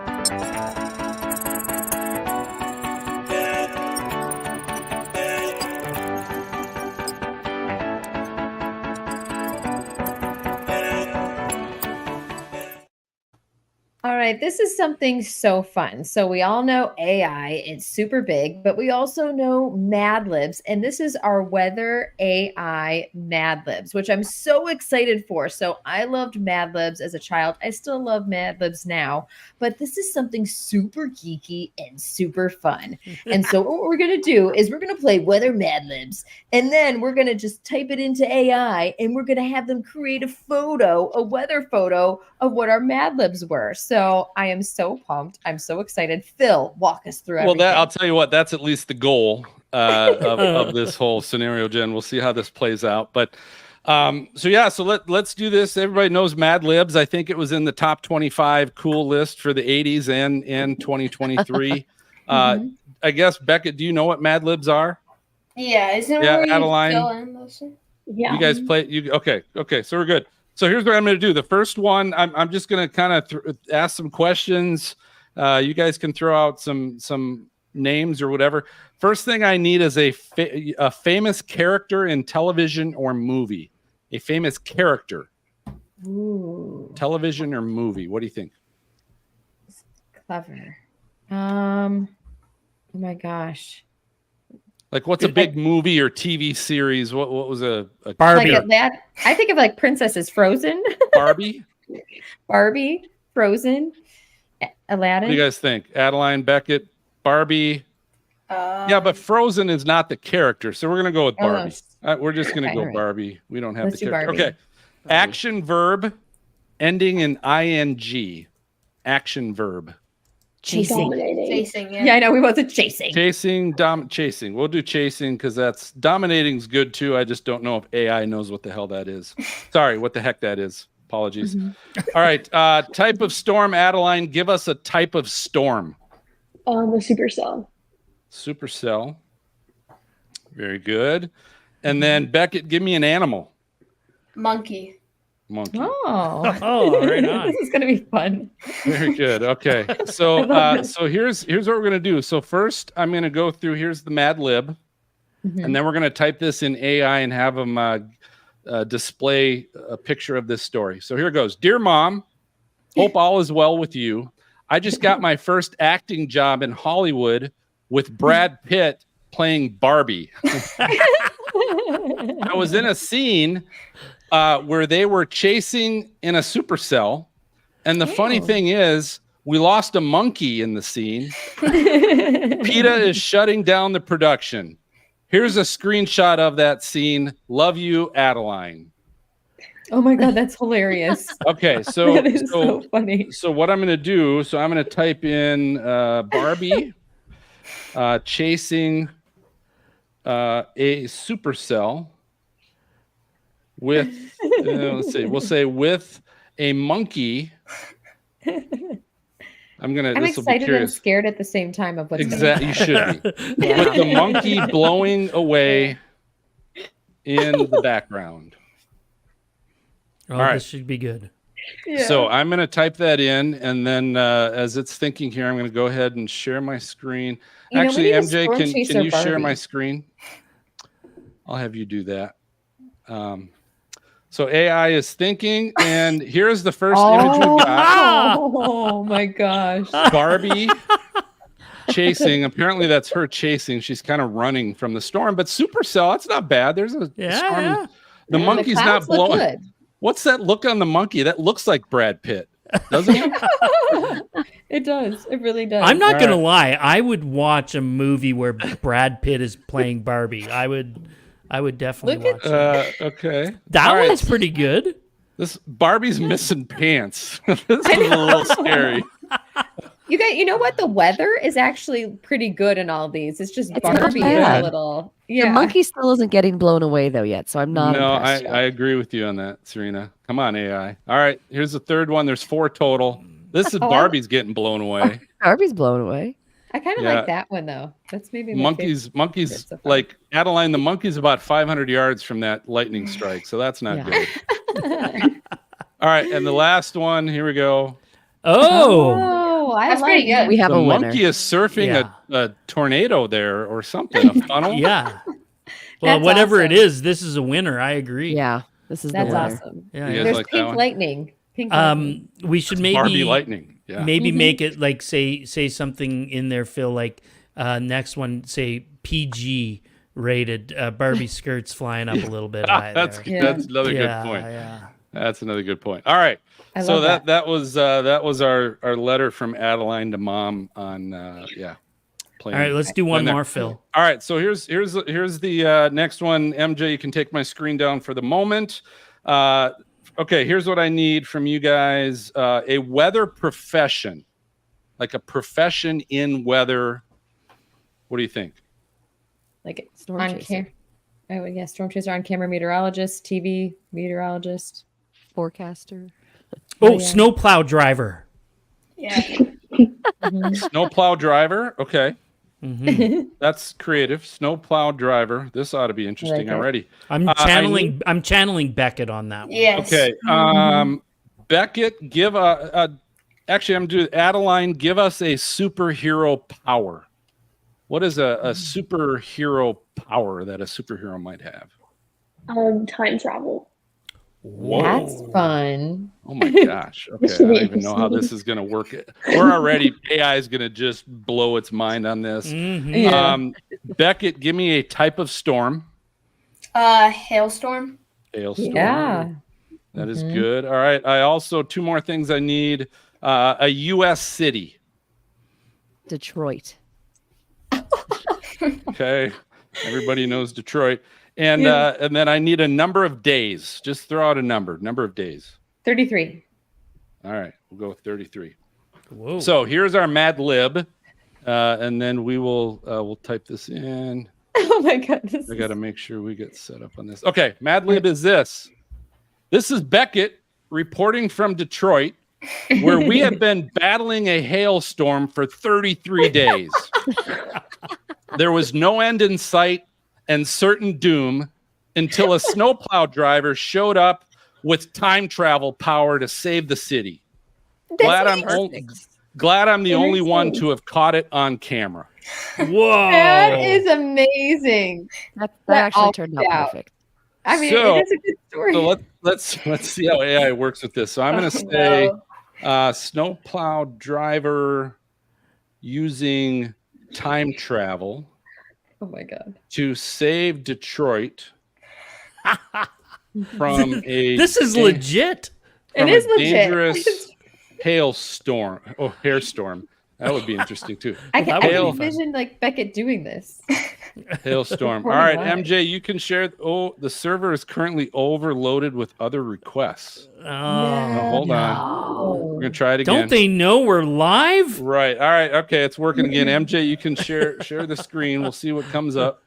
S7: All right, this is something so fun. So we all know AI, it's super big, but we also know Mad Libs, and this is our weather AI Mad Libs, which I'm so excited for. So I loved Mad Libs as a child. I still love Mad Libs now, but this is something super geeky and super fun. And so what we're going to do is we're going to play Weather Mad Libs, and then we're going to just type it into AI, and we're going to have them create a weather photo of what our Mad Libs were. So I am so pumped. I'm so excited. Phil, walk us through everything.
S1: Well, I'll tell you what, that's at least the goal of this whole scenario, Jen. We'll see how this plays out. But so let's do this. Everybody knows Mad Libs. I think it was in the top 25 cool list for the 80s and 2023. I guess, Beckett, do you know what Mad Libs are?
S3: Yeah, isn't it where you
S1: Adeline?
S3: fill in those?
S2: Yeah.
S1: You guys play? Okay, so we're good. So here's what I'm going to do. The first one, I'm just going to kind of ask some questions. You guys can throw out some names or whatever. First thing I need is a famous character in television or movie. A famous character.
S7: Ooh.
S1: Television or movie. What do you think?
S7: Clever. Oh my gosh.
S1: Like, what's a big movie or TV series? What was a
S6: Barbie?
S7: Like that, I think of like Princesses Frozen.
S1: Barbie?
S7: Barbie, Frozen, Aladdin.
S1: What do you guys think? Adeline, Beckett, Barbie. Yeah, but Frozen is not the character, so we're going to go with Barbie. We're just going to go Barbie. We don't have
S7: Let's
S1: the
S7: do
S1: character.
S7: Barbie.
S1: Okay. Action verb ending in ing. Action verb.
S7: Chasing.
S3: Chasing,
S7: Yeah, I know. We wasn't chasing.
S1: Chasing. We'll do chasing because that's dominating's good too. I just don't know if AI knows what the hell that is. Sorry, what the heck that is. Apologies. All right. Type of storm, Adeline. Give us a type of storm.
S2: The supercell.
S1: Supercell. Very good. And then Beckett, give me an animal.
S3: Monkey.
S1: Monkey.
S7: Oh,
S6: right on.
S7: This is going to be fun.
S1: Very good. Okay. So so here's what we're going to do. So first I'm going to go through, here's the Mad Lib. And then we're going to type this in AI and have them display a picture of this story. So here it goes. Dear Mom, hope all is well with you. I just got my first acting job in Hollywood with Brad Pitt playing Barbie. I was in a scene where they were chasing in a supercell. And the funny thing is, we lost a monkey in the scene. PETA is shutting down the production. Here's a screenshot of that scene. Love you, Adeline.
S7: Oh my God, that's hilarious.
S1: Okay, so
S7: That is so funny.
S1: So what I'm going to do, so I'm going to type in Barbie chasing a supercell with, let's see, we'll say with a monkey. I'm
S7: excited and scared at the same time of what's
S1: exactly. You should be. With the monkey blowing away in the background.
S6: Oh,
S1: All right.
S6: this should be good.
S7: Yeah.
S1: So I'm going to type that in, and then as it's thinking here, I'm going to go ahead and share my screen. Actually, MJ, can you share my screen? I'll have you do that. So AI is thinking, and here's the first image we got.
S7: Oh my gosh.
S1: Barbie chasing. Apparently that's her chasing. She's kind of running from the storm, but supercell, that's not bad. There's a storm.
S6: Yeah.
S1: The monkey's not blowing. What's that look on the monkey? That looks like Brad Pitt, doesn't it?
S7: It does. It really does.
S6: I'm not going to lie. I would watch a movie where Brad Pitt is playing Barbie. I would definitely watch that.
S1: Okay.
S6: That one's pretty good.
S1: This Barbie's missing pants. This is a little scary.
S7: You know what? The weather is actually pretty good in all these. It's just Barbie is a little. Yeah.
S5: The monkey still isn't getting blown away though yet, so I'm not.
S1: No,
S5: impressed
S1: I agree with you on that, Serena. Come on, AI. All right, here's the third one. There's 4 total. This is Barbie's getting blown away.
S5: Barbie's blown away.
S7: I kind of like that one though. That's maybe my
S1: monkeys.
S7: So
S1: Like Adeline, the monkey's about 500 yards from that lightning strike, so that's not good. All right, and the last one. Here we go.
S7: Oh, I like it.
S5: We have
S1: the
S5: a winner.
S1: monkey is surfing a tornado there or something. A funnel.
S6: Yeah. Well,
S7: That's
S6: whatever
S7: awesome.
S6: it is, this is a winner. I agree.
S5: Yeah, this is
S7: That's
S5: the winner.
S7: awesome.
S6: Yeah,
S1: You guys
S7: There's
S1: like that
S7: pink
S1: one?
S7: lightning. Pink lightning.
S6: We should maybe
S1: Barbie lightning. Yeah.
S6: maybe make it like say something in there, Phil. Like next one, say PG rated. Barbie skirts flying up a little bit high.
S1: That's another good point.
S6: Yeah.
S1: That's another good point. All right. So that was our letter from Adeline to Mom on playing.
S6: All right, let's do one
S1: there.
S6: more, Phil.
S1: All right. So here's the next one. MJ, you can take my screen down for the moment. Okay, here's what I need from you guys. A weather profession, like a profession in weather. What do you think?
S7: Like
S5: Storm
S7: on
S5: chaser.
S7: camera. Oh yeah, storm chaser, on camera meteorologist, TV meteorologist,
S5: Forecaster.
S6: Oh, snowplow driver.
S3: Yeah.
S1: Snowplow driver. Okay.
S6: Mm-hmm.
S1: That's creative. Snowplow driver. This ought to be interesting
S7: it.
S1: already.
S6: I'm channeling Beckett on that one.
S3: Yes.
S1: Okay. Beckett, give actually I'm doing Adeline, give us a superhero power. What is a superhero power that a superhero might have?
S2: Time travel.
S1: Whoa.
S7: That's fun.
S1: Oh my gosh. Okay. I don't even know how this is going to work. We're already, AI is going to just blow its mind on this.
S6: Mm-hmm.
S7: Yeah.
S1: Beckett, give me a type of storm.
S3: Hailstorm.
S1: Hailstorm.
S7: Yeah.
S1: That is good. All right. I also, 2 more things I need. A U.S. city.
S5: Detroit.
S1: Okay. Everybody knows Detroit. And then I need a number of days. Just throw out a number of days.
S7: 33.
S1: All right. We'll go with 33.
S6: Whoa.
S1: So here's our Mad Lib. And then we'll type this in.
S7: Oh my God.
S1: I got to make sure we get set up on this. Okay. Mad Lib is this. This is Beckett reporting from Detroit, where we have been battling a hailstorm for 33 days. There was no end in sight and certain doom until a snowplow driver showed up with time travel power to save the city.
S7: That's
S1: Glad I'm the only one to have caught it on camera.
S6: Whoa.
S7: That is amazing.
S5: That actually turned out perfect.
S7: I mean,
S1: So-
S7: it is a good story.
S1: So let's see how AI works with this. So I'm going to say snowplow driver using time travel
S7: Oh my god.
S1: to save Detroit from a
S6: This is legit.
S1: from
S7: It is
S1: a
S7: legit.
S1: dangerous hailstorm. Oh, hairstorm. That would be interesting too.
S7: I can
S1: Hail-
S7: envision like Beckett doing this.
S1: Hailstorm. All
S7: Reporting
S1: right,
S7: live.
S1: MJ, you can share. Oh, the server is currently overloaded with other requests.
S6: Oh,
S1: Hold on. We're gonna try it again.
S6: Don't they know we're live?
S1: Right. All right. Okay, it's working again. MJ, you can share the screen. We'll see what comes up.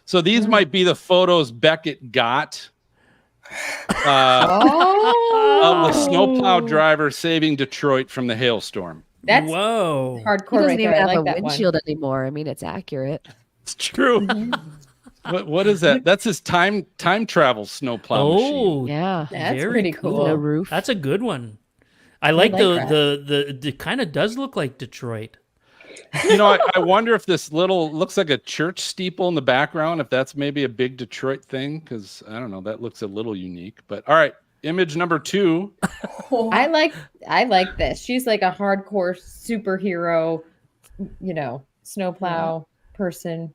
S1: So these might be the photos Beckett got of the snowplow driver saving Detroit from the hailstorm.
S7: That's
S6: Whoa.
S5: He
S7: hardcore
S5: doesn't
S7: right
S5: even
S7: there. I
S5: have
S7: like
S5: a
S7: that one.
S5: windshield anymore. I mean, it's accurate.
S1: It's true. What is that? That's his time travel snowplow machine.
S6: Oh,
S5: Yeah.
S7: That's
S6: very
S7: pretty
S6: cool.
S7: cool.
S5: No roof.
S6: That's a good one. I like
S7: like
S6: the kind of does look like Detroit.
S1: You know, I wonder if this looks like a church steeple in the background, if that's maybe a big Detroit thing, because I don't know, that looks a little unique. But all right, image number 2.
S7: I like this. She's like a hardcore superhero, snowplow person.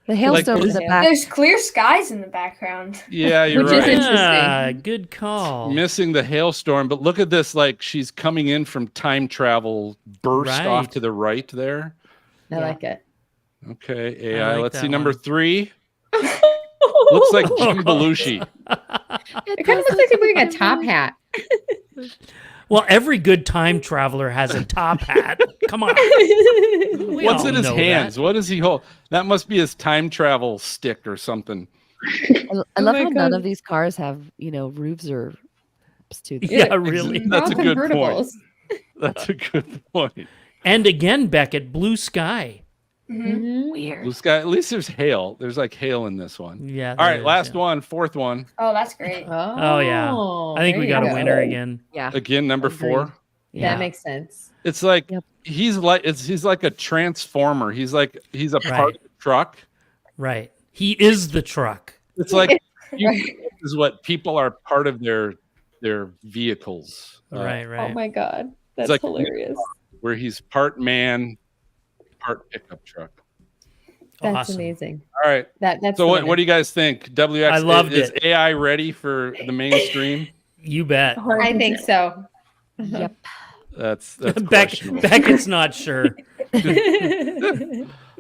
S5: The hailstone in the back.
S3: There's clear skies in the background.
S1: Yeah, you're
S7: Which
S1: right.
S7: is interesting.
S6: Yeah, good call.
S1: Missing the hailstorm, but look at this, like she's coming in from time travel, burst off
S6: Right.
S1: to the right there.
S7: I like it.
S1: Okay, AI.
S6: like
S1: Let's
S6: that
S1: see number
S6: one.
S1: 3. Looks like Jim Belushi.
S7: It kind of looks like he's wearing a top hat.
S6: Well, every good time traveler has a top hat. Come on. We
S1: What's
S6: all
S1: in his
S6: know
S1: hands?
S6: that.
S1: What does he hold? That must be his time travel stick or something.
S5: I love
S7: my
S5: how none
S7: God.
S5: of these cars have, roofs or to them.
S6: Yeah, really.
S1: That's a good point.
S7: Convertibles.
S1: That's a good point.
S6: And again, Beckett, blue sky.
S5: Weird.
S1: Blue sky. At least there's hail. There's like hail in this one.
S6: Yeah.
S1: All
S6: there
S1: right,
S6: is,
S1: last
S6: yeah.
S1: one, fourth one.
S3: Oh, that's great.
S6: Oh, yeah. I think
S7: there
S6: we
S7: you
S6: got a
S7: go.
S6: winner again.
S5: Yeah.
S1: Again, number
S5: Agreed.
S1: 4.
S6: Yeah.
S7: That makes sense.
S1: It's like
S5: Yep.
S1: he's like a transformer. He's a part
S6: Right.
S1: of the truck.
S6: Right. He is the truck.
S1: It's like is what people are part of their vehicles.
S6: Right,
S7: Oh
S6: right.
S7: my god, that's
S1: like-
S7: hilarious.
S1: Where he's part man, part pickup truck.
S7: That's
S6: Awesome.
S7: amazing.
S1: All right.
S7: That's
S1: So
S7: the
S1: what
S7: winner.
S1: do you guys think? WX
S6: I loved
S1: is
S6: it.
S1: AI ready for the mainstream?
S6: You bet.
S7: I think so.
S5: Yep.
S1: That's questionable.
S6: Beckett's not sure.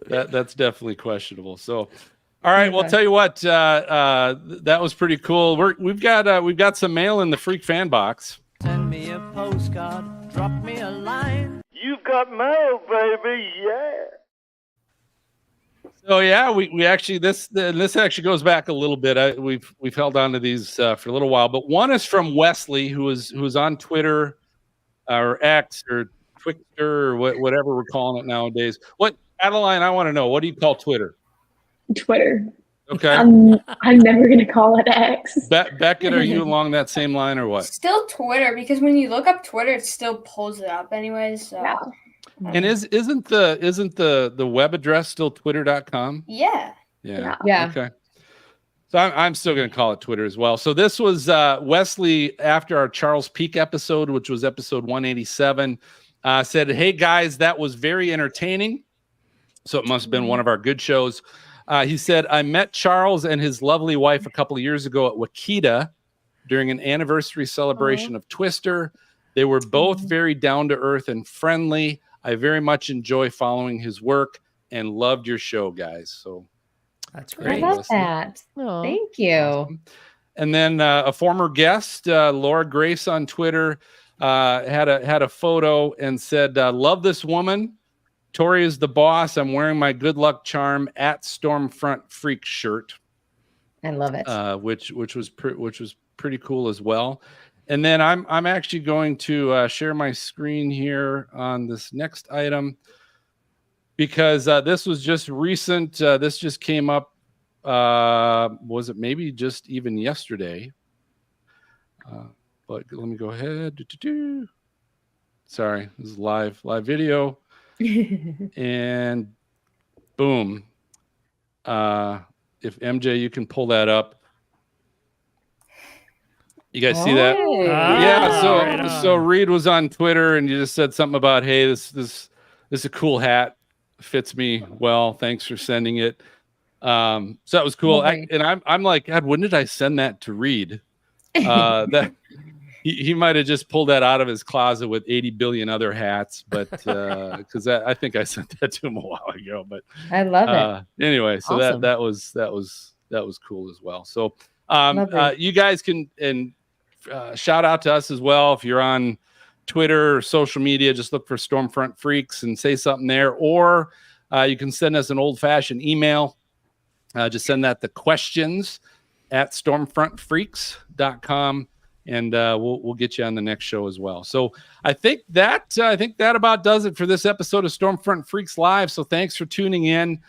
S1: That's definitely questionable. So, all right. Well, tell you what, that was pretty cool. We've got some mail in the Freak fan box.
S16: Send me a postcard, drop me a line.
S4: You've got mail, baby. Yeah.
S1: So yeah, we actually this actually goes back a little bit. We've held on to these for a little while, but one is from Wesley, who's on Twitter or X or Twixter or whatever we're calling it nowadays. What, Adeline? I want to know, what do you call Twitter?
S2: Twitter.
S1: Okay,
S2: I'm never gonna call it X.
S1: Beckett, are you along that same line or what?
S3: Still Twitter, because when you look up Twitter, it still pulls it up anyways. So.
S2: Yeah.
S1: And isn't the web address still twitter.com?
S3: Yeah.
S1: Yeah.
S7: Yeah.
S1: Okay. So I'm still going to call it Twitter as well. So this was Wesley after our Charles Peak episode, which was episode 187, said, "Hey guys, that was very entertaining." So it must have been one of our good shows. He said, "I met Charles and his lovely wife a couple of years ago at Wakita during an anniversary celebration of Twister. They were both very down to earth and friendly. I very much enjoy following his work and loved your show, guys." So
S6: That's
S7: I
S6: great.
S7: love that.
S5: Oh.
S7: Thank you.
S1: awesome. And then a former guest, Laura Grace on Twitter, had a photo and said, "Love this woman. Tori is the boss. I'm wearing my good luck charm at Stormfront Freak shirt,"
S7: I love it.
S1: which was pretty cool as well. And then I'm actually going to share my screen here on this next item because this was just recent. This just came up. Was it maybe just even yesterday? But let me go ahead. Sorry, this is live video. And boom. If MJ, you can pull that up. You guys see that? Yeah. So Reed was on Twitter and you just said something about, hey, this is a cool hat. Fits me well. Thanks for sending it. So that was cool. I'm like, God, when did I send that to Reed? That he might have just pulled that out of his closet with 80 billion other hats, but because I think I sent that to him a while ago. But
S7: I love it.
S1: Anyway, so
S5: Awesome.
S1: that was cool as well. So you guys can shout out to us as well if you're on Twitter or social media. Just look for Stormfront Freaks and say something there, or you can send us an old-fashioned email. Just send that to questions@stormfrontfreaks.com, and we'll get you on the next show as well. So I think that about does it for this episode of Stormfront Freaks Live. So thanks for tuning in.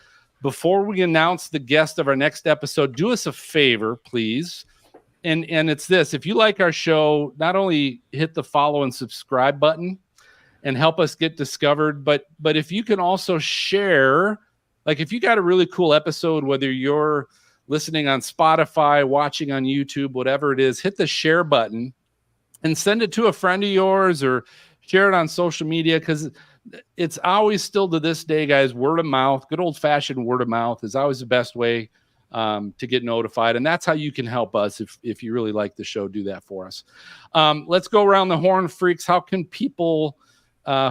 S1: Before we announce the guest of our next episode, do us a favor, please. And it's this: if you like our show, not only hit the follow and subscribe button and help us get discovered, but if you can also share, like if you got a really cool episode, whether you're listening on Spotify, watching on YouTube, whatever it is, hit the share button and send it to a friend of yours or share it on social media, because it's always still to this day, guys, word of mouth, good old fashioned word of mouth is always the best way to get notified. And that's how you can help us. If you really like the show, do that for us. Let's go around the horn, freaks. How can people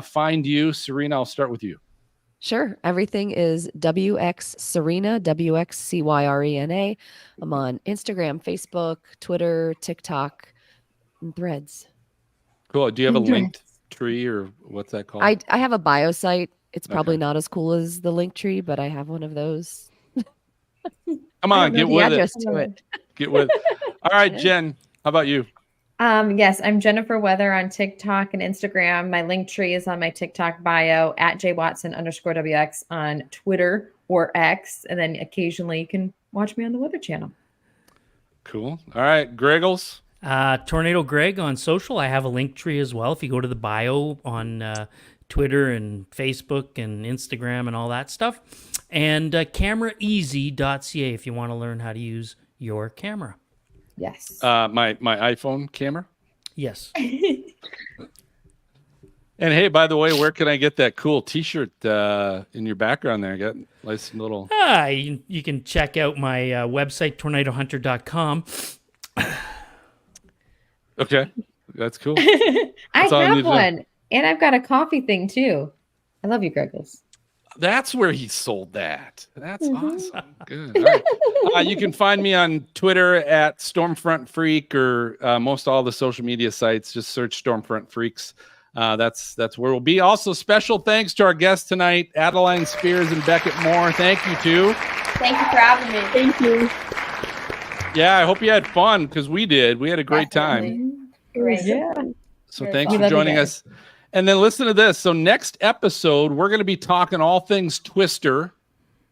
S1: find you? Serena, I'll start with you.
S5: Sure. Everything is WX Serena, WXCYRENA. I'm on Instagram, Facebook, Twitter, TikTok, and Threads.
S1: Cool. Do you have a linked tree, or what's that called?
S5: I have a bio site. It's probably not as cool as the link tree, but I have one of those.
S1: Come on, get with it.
S5: To it.
S1: Get with it. All right, Jen, how about you?
S7: Yes, I'm Jennifer Weather on TikTok and Instagram. My link tree is on my TikTok bio at @JWatson_WX on Twitter or X. And then occasionally you can watch me on the Weather Channel.
S1: Cool. All right, Greggles.
S6: Tornado Greg on social. I have a link tree as well. If you go to the bio on Twitter and Facebook and Instagram and all that stuff. And cameraeasy.ca if you want to learn how to use your camera.
S7: Yes.
S1: My iPhone camera.
S6: Yes.
S1: And hey, by the way, where can I get that cool T-shirt in your background there? I got nice little.
S6: You can check out my website, tornadohunter.com.
S1: Okay, that's cool.
S7: I have one, and I've got a coffee thing too. I love you, Greggles.
S1: That's where he sold that. That's awesome. Good. All right. You can find me on Twitter at Stormfront Freak, or most all the social media sites. Just search Stormfront Freaks. That's where we'll be. Also, special thanks to our guests tonight, Adeline Spears and Beckett Moore. Thank you too.
S3: Thank you for having me.
S2: Thank you.
S1: Yeah, I hope you had fun, because we did. We had a great time.
S7: Great. Yeah.
S1: So thanks for joining us. And then listen to this. So next episode, we're going to be talking all things Twister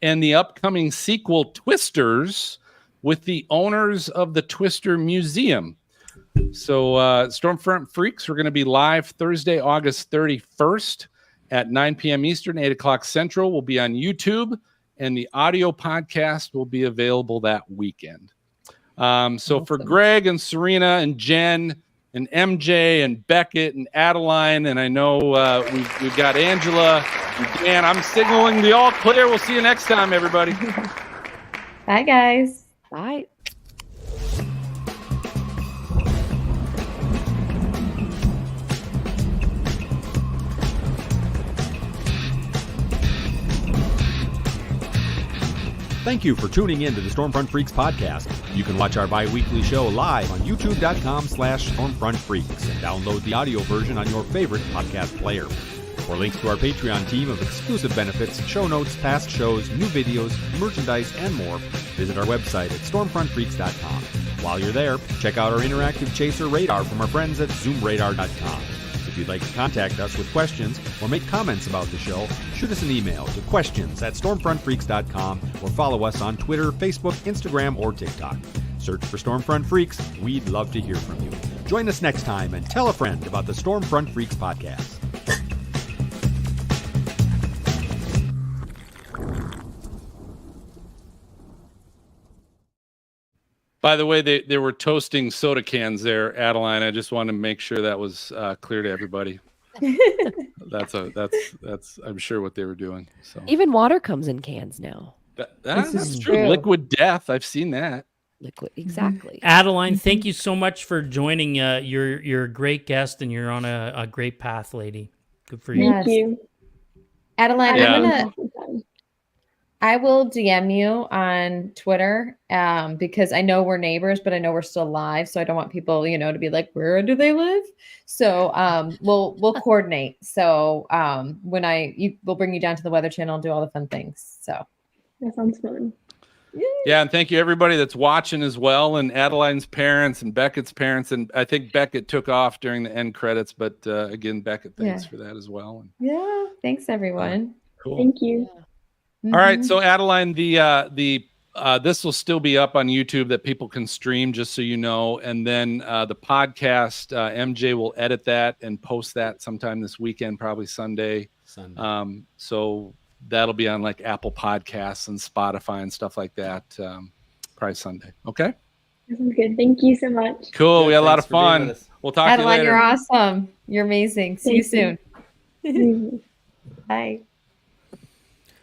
S1: and the upcoming sequel Twisters with the owners of the Twister Museum. So Stormfront Freaks, we're going to be live Thursday, August 31st at 9 p.m. Eastern, 8 o'clock Central. We'll be on YouTube, and the audio podcast will be available that weekend. So for Greg and Serena and Jen and MJ and Beckett and Adeline, and I know we've got Angela and Dan, I'm signaling the all clear. We'll see you next time, everybody.
S7: Bye, guys.
S5: Bye.
S14: Thank you for tuning in to the Stormfront Freaks podcast. You can watch our bi-weekly show live on youtube.com/StormfrontFreaks and download the audio version on your favorite podcast player. For links to our Patreon team of exclusive benefits, show notes, past shows, new videos, merchandise, and more, visit our website at stormfrontfreaks.com. While you're there, check out our interactive chaser radar from our friends at zoomradar.com. If you'd like to contact us with questions or make comments about the show, shoot us an email to questions@stormfrontfreaks.com or follow us on Twitter, Facebook, Instagram, or TikTok. Search for Stormfront Freaks. We'd love to hear from you. Join us next time and tell a friend about the Stormfront Freaks podcast.
S1: By the way, they were toasting soda cans there, Adeline. I just wanted to make sure that was clear to everybody. That's I'm sure what they were doing. So
S5: Even water comes in cans now.
S1: That's true. Liquid death. I've seen that.
S5: Liquid, exactly.
S6: Adeline, thank you so much for joining. You're a great guest, and you're on a great path, lady. Good for you.
S7: Thank you. Adeline, I will DM you on Twitter because I know we're neighbors, but I know we're still live, so I don't want people, to be like, where do they live? So we'll coordinate. So we'll bring you down to the Weather Channel and do all the fun things. So
S2: that sounds fun.
S1: Yeah, and thank you everybody that's watching as well, and Adeline's parents and Beckett's parents, and I think Beckett took off during the end credits, but again, Beckett, thanks for that as well.
S7: Yeah, thanks everyone.
S1: Cool.
S2: Thank you.
S1: All right, so Adeline, this will still be up on YouTube that people can stream, just so you know, and then the podcast, MJ will edit that and post that sometime this weekend, probably Sunday. So that'll be on like Apple Podcasts and Spotify and stuff like that, probably Sunday. Okay.
S2: That sounds good. Thank you so much.
S1: Cool.
S14: Good,
S1: we had a lot of
S14: thanks for being
S1: fun.
S14: with us.
S1: We'll talk
S7: Adeline,
S1: to you later.
S7: you're awesome. You're amazing. See you
S2: Thank
S7: soon. Bye.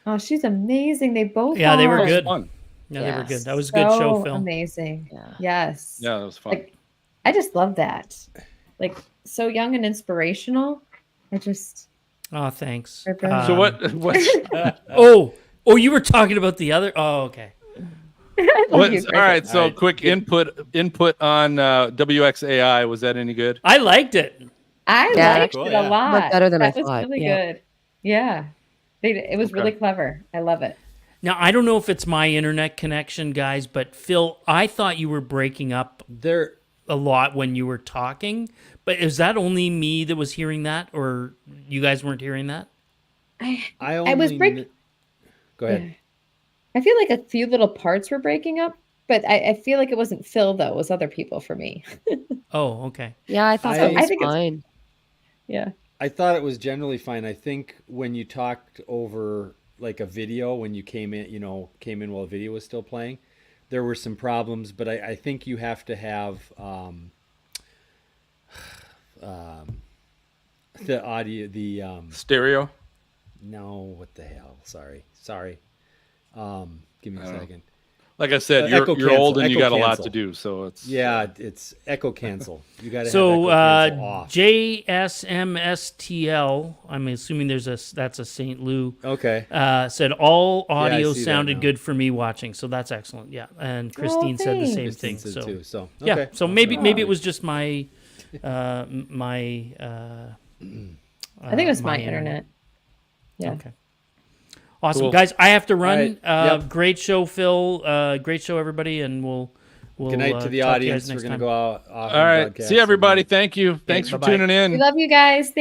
S7: Oh, she's amazing. They both
S6: Yeah, they
S7: are.
S6: were good.
S1: Fun.
S6: Yeah, they were good. That was a good show, Phil.
S7: Amazing. Yes.
S1: Yeah, that was fun.
S7: Like, I just love that. Like, so young and inspirational.
S6: Oh, thanks.
S1: So what?
S6: Oh, you were talking about the other. Oh, okay.
S1: All right. So quick input on WXAI. Was that any good?
S6: I liked it.
S7: I liked it a lot.
S5: Looked better than I
S7: that was
S5: thought.
S7: really
S5: Yeah.
S7: good. Yeah. It was really clever. I love it.
S6: Now, I don't know if it's my internet connection, guys, but Phil, I thought you were breaking up
S14: there
S6: a lot when you were talking. But is that only me that was hearing that, or you guys weren't hearing that?
S7: I was breaking.
S14: Go ahead.
S7: I feel like a few little parts were breaking up, but I feel like it wasn't Phil though. It was other people for me.
S6: Oh, okay.
S5: Yeah, I thought that was
S7: it's
S5: fine.
S7: Yeah.
S14: I thought it was generally fine. I think when you talked over like a video, when you came in while a video was still playing, there were some problems, but I think you have to have the audio, the
S1: stereo.
S14: No, what the hell? Sorry. Give me a second.
S1: Like I said, you're old and you got a lot to do, so it's
S14: it's echo cancel. You got to
S6: so
S14: have echo cancel off.
S6: JSMSTL. I'm assuming that's a St. Lou.
S14: Okay.
S6: Said all audio
S14: see that
S6: sounded
S14: now.
S6: good for me watching, so that's excellent. Yeah, and Christine said the same thing.
S14: Christine
S6: So
S14: said too, so,
S6: yeah,
S14: okay.
S6: so maybe it was just my
S7: I think it was my internet. Yeah.
S6: Okay. Awesome,
S1: Cool.
S6: guys. I have to run.
S14: All right.
S6: Great show, Phil. Great show, everybody, and we'll
S14: Good night to the
S6: talk to you
S14: audience.
S6: guys next
S14: We're going
S6: time.
S14: to go out.
S1: All right. See everybody. Thank you. Thanks for
S6: bye-bye.
S1: tuning in.
S7: We love you guys. Thank